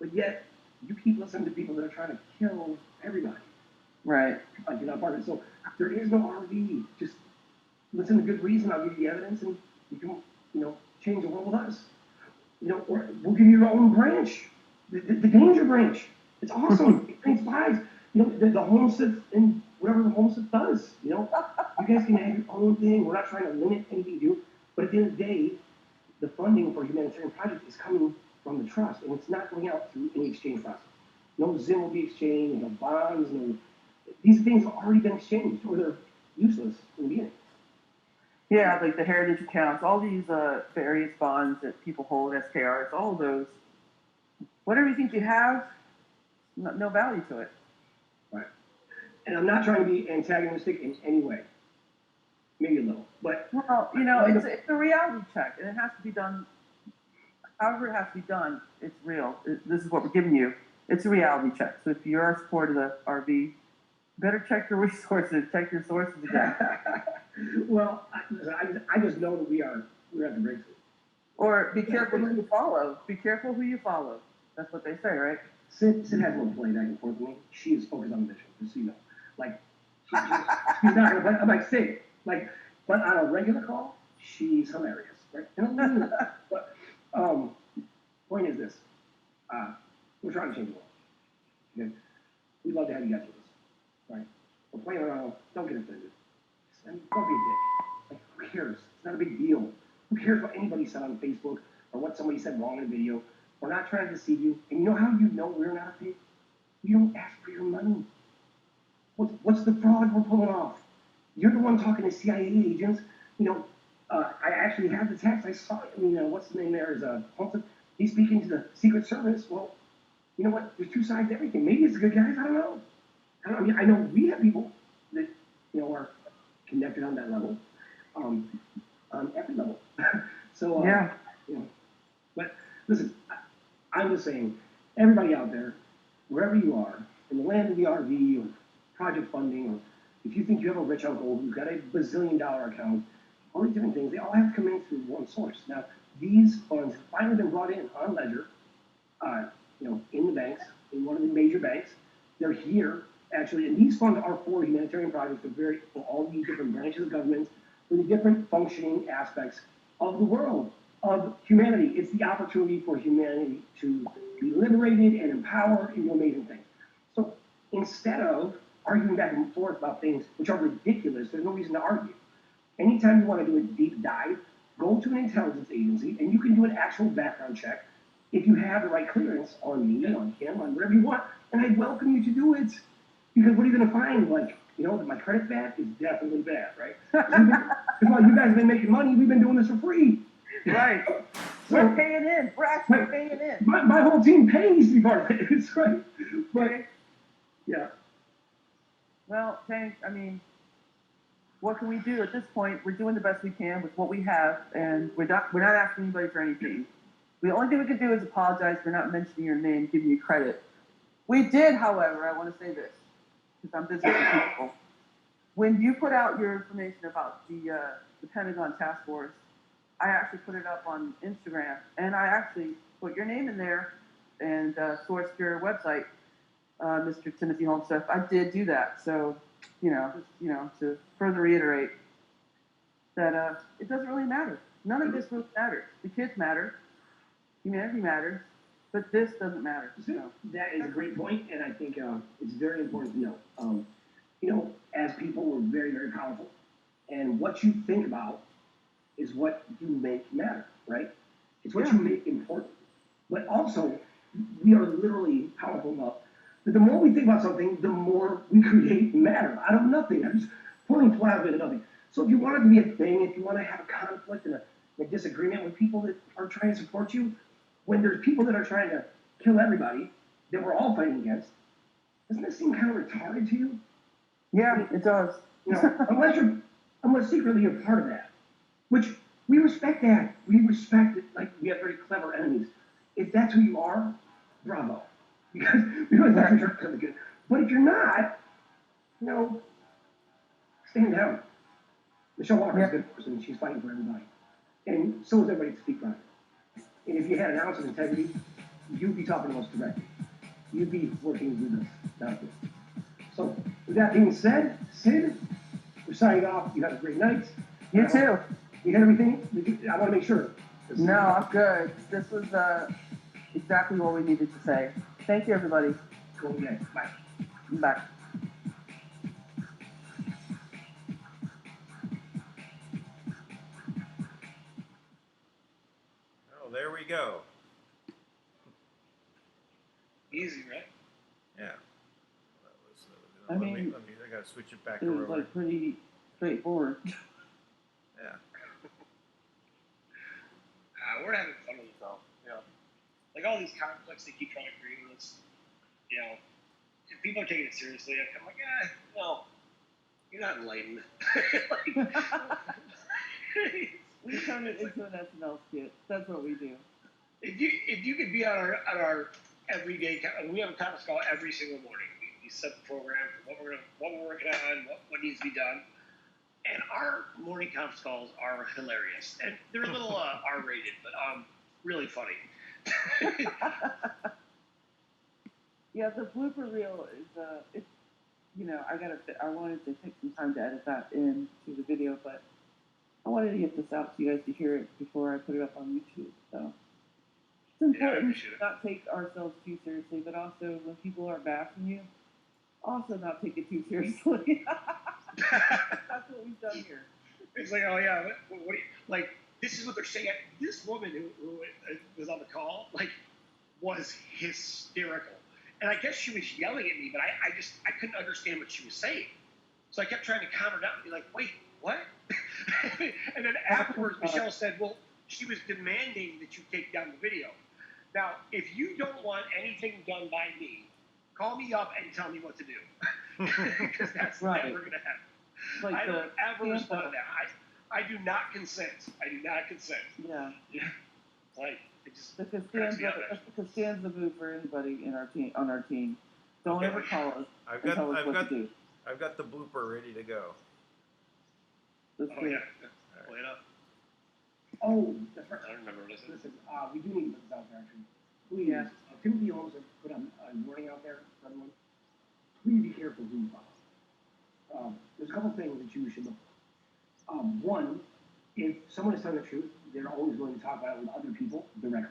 but yet you keep listening to people that are trying to kill everybody. Right. Like you're not part of it. So there is no RV. Just listen to good reason. I'll give you the evidence, and you can, change the world with us. Or we'll give you your own branch, the danger branch. It's awesome. It brings lives. The homestead and whatever the homestead does. You guys can have your own thing. We're not trying to limit anything you do. But at the end of the day, the funding for humanitarian projects is coming from the trust, and it's not going out through any exchange process. No Zim will be exchanged, no bonds, no. These things have already been exchanged, or they're useless in the beginning. Yeah, like the heritage accounts, all these various bonds that people hold, SKRs, all of those. Whatever you think you have, no value to it. Right. And I'm not trying to be antagonistic in any way. Maybe a little, but well, it's a reality check, and it has to be done. However, it has to be done. It's real. This is what we're giving you. It's a reality check. So if you're a supporter of the RV, better check your resources, check your sources again. Well, I just know that we're at the breakthrough. Or be careful who you follow. Be careful who you follow. That's what they say, right? Sid has no play back and forth with me. She is focused on the mission, just so you know. Like, she's not gonna play. I'm like, Sid, but on a regular call, she's hilarious, right? But point is this: we're trying to change the world. Okay? We'd love to have you guys with us, right? We're playing around. Don't get offended. Don't be a dick. Like, who cares? It's not a big deal. Who cares what anybody said on Facebook or what somebody said wrong in a video? We're not trying to deceive you. And you know how you know we're not fake? We don't ask for your money. What's the fraud we're pulling off? You're the one talking to CIA agents. I actually have the text. I saw it. What's the name there? Is he's speaking to the Secret Service. Well, you know what? There's two sides to everything. Maybe it's the good guys. I don't know. I know we have people that are connected on that level, on every level. So yeah. But listen, I'm just saying, everybody out there, wherever you are, in the land of the RV, or project funding, or if you think you have a rich uncle who's got a bazillion-dollar account, all these different things, they all have to come in through one source. Now, these funds have finally been brought in on ledger, in the banks, in one of the major banks. They're here, actually, and these funds are for humanitarian projects for all these different branches of government, for the different functioning aspects of the world, of humanity. It's the opportunity for humanity to be liberated and empowered and do amazing things. So instead of arguing back and forth about things which are ridiculous, there's no reason to argue. Anytime you want to do a deep dive, go to an intelligence agency, and you can do an actual background check if you have the right clearance on me, on him, on whatever you want. And I welcome you to do it. Because what are you going to find? That my credit's bad is definitely bad, right? Because while you guys have been making money, we've been doing this for free. Right. So, We're paying in. We're actually paying in. My whole team pays to be part of it. It's right. But, yeah. Well, Tank, I mean, what can we do at this point? We're doing the best we can with what we have, and we're not asking anybody for anything. The only thing we could do is apologize for not mentioning your name, giving you credit. We did, however, I want to say this, because I'm busy with people. When you put out your information about the Pentagon Task Force, I actually put it up on Instagram, and I actually put your name in there and sourced your website, Mr. Timothy Holmstuff. I did do that, so to further reiterate that it doesn't really matter. None of this really matters. The kids matter, humanity matters, but this doesn't matter. So. That is a great point, and I think it's very important to know. As people, we're very, very powerful, and what you think about is what you make matter, right? It's what you make important. But also, we are literally powerful enough that the more we think about something, the more we create matter out of nothing. I'm just pulling flat out of nothing. So if you want it to be a thing, if you want to have a conflict and a disagreement with people that are trying to support you, when there's people that are trying to kill everybody that we're all fighting against, doesn't that seem kind of retarded to you? Yeah, it does. Unless secretly you're part of that, which we respect that. We respect it. Like, we have very clever enemies. If that's who you are, bravo. Because we don't have to try something good. But if you're not, stand down. Michelle Walker is a good person. She's fighting for everybody. And so is everybody to speak on it. And if you had an ounce of integrity, you'd be talking to us directly. You'd be working with us, not this. So, with that being said, Sid, we're signing off. You have a great night. You too. You had everything? I want to make sure. No, I'm good. This was exactly what we needed to say. Thank you, everybody. Cool day. Bye. Bye. Oh, there we go. Easy, right? Yeah. I mean, I gotta switch it back It was over. like pretty straightforward. Yeah. We're having fun with it though. Like all these conflicts they keep trying to create with us. If people are taking it seriously, I'm like, you're not enlightened. We turn it into an SNL skit. That's what we do. If you could be on our everyday, we have a conference call every single morning. We set the program for what we're working on, what needs to be done, and our morning conference calls are hilarious, and they're a little R-rated, but really funny. Yeah, the blooper reel is I wanted to take some time to edit that into the video, but I wanted to get this out so you guys to hear it before I put it up on YouTube. So it's important to not take ourselves too seriously, but also when people are bashing you, also not take it too seriously. That's what we've done here. It's like, oh yeah, what do you, like this is what they're saying. This woman who was on the call, was hysterical. And I guess she was yelling at me, but I couldn't understand what she was saying. So I kept trying to calm her down and be like, wait, what? And then afterwards, Michelle said, well, she was demanding that you take down the video. Now, if you don't want anything done by me, call me up and tell me what to do. Because that's right. never going to happen. Like I don't ever respond to that. I do not consent. I do not consent. Yeah. It just the Costanza move for anybody in our team on our team. Don't ever call us. I've and tell us got what to do. I've got the blooper ready to go. That's Oh good. yeah. Play it up. Oh, that's I right. don't remember what it is. Listen, we do need to put this out there, actually. Please, Yeah. Timothy Holmes has put a warning out there for everyone. Please be careful who you follow. There's a couple things that you should look for. One, if someone is telling the truth, they're always going to talk about it with other people directly,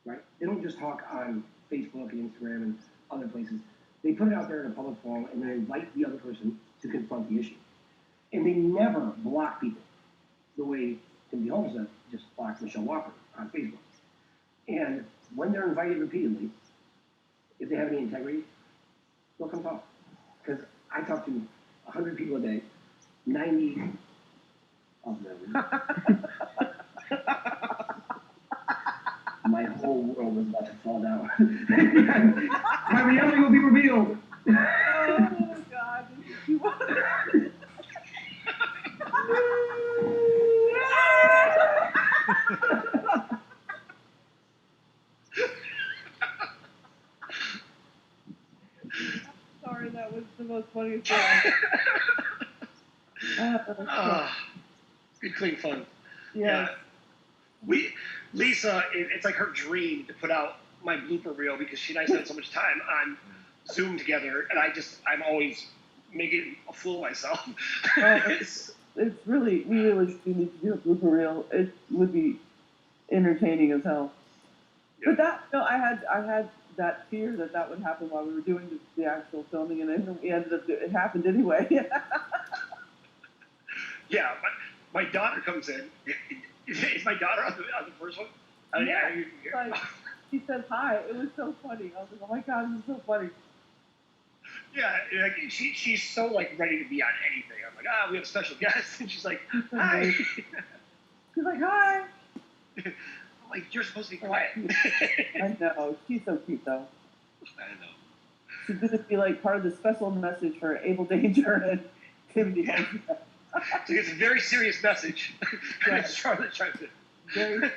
right? They don't just talk on Facebook and Instagram and other places. They put it out there in a public forum and they invite the other person to confront the issue. And they never block people the way Timothy Holmes does, just blocked Michelle Walker on Facebook. And when they're invited repeatedly, if they have any integrity, they'll come talk. Because I talk to 100 people a day, 90 of them. My whole world was about to fall down. My reality will be revealed. Oh God! Sorry, that was the most funniest thing. Good, clean fun. Yes. Lisa, it's like her dream to put out my blooper reel because she and I spend so much time on Zoom together, and I'm always making a fool of myself. It's really, we really do need to do a blooper reel. It would be entertaining as hell. Yeah. But I had that fear that would happen while we were doing the actual filming, and then we ended up, it happened anyway. Yeah, my daughter comes in. Is my daughter on the first one? Like, she said hi. It was so funny. I was like, oh my God, this is so funny. Yeah, like she's so like ready to be on anything. I'm like, we have a special guest, and she's like, hi. She's like, hi. I'm like, you're supposed to be quiet. I know. She's so cute, though. I don't know. She's going to be like part of the special message for Able Danger and Timothy. Yeah. So it's a very serious message. Yeah. Charlotte tries to. Very.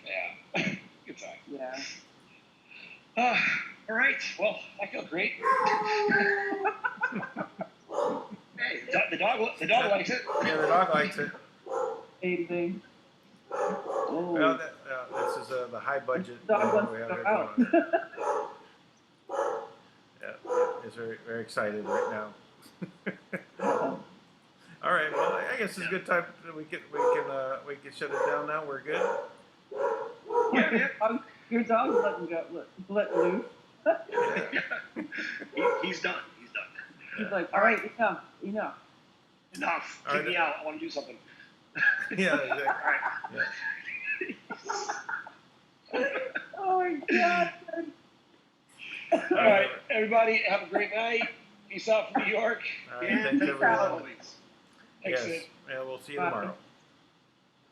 Yeah. Good time. Yeah. All right. Well, I feel great. Hey, the dog likes it. Yeah, the dog likes it. Anything. Oh. Well, this is the high budget. Dog wants we to have go here out. going on. Yeah, it's very, very excited right now. All right. Well, I guess it's a good time. We can shut it down now. We're good. Yeah. Your dog's let loose. He's done. He's like, all right, enough. Enough. All Take right. me out. I want to do something. Yeah. Exactly. All right. Yeah. Oh my God. All right, everybody, have a great night. Peace out from New York. All right, And thanks, everyone. always. Thanks, Yes. Sid. And we'll see you Bye. tomorrow.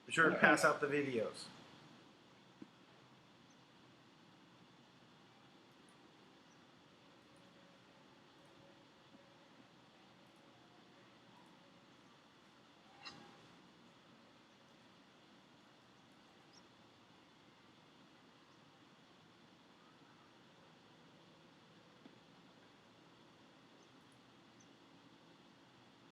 Be sure to pass out the videos.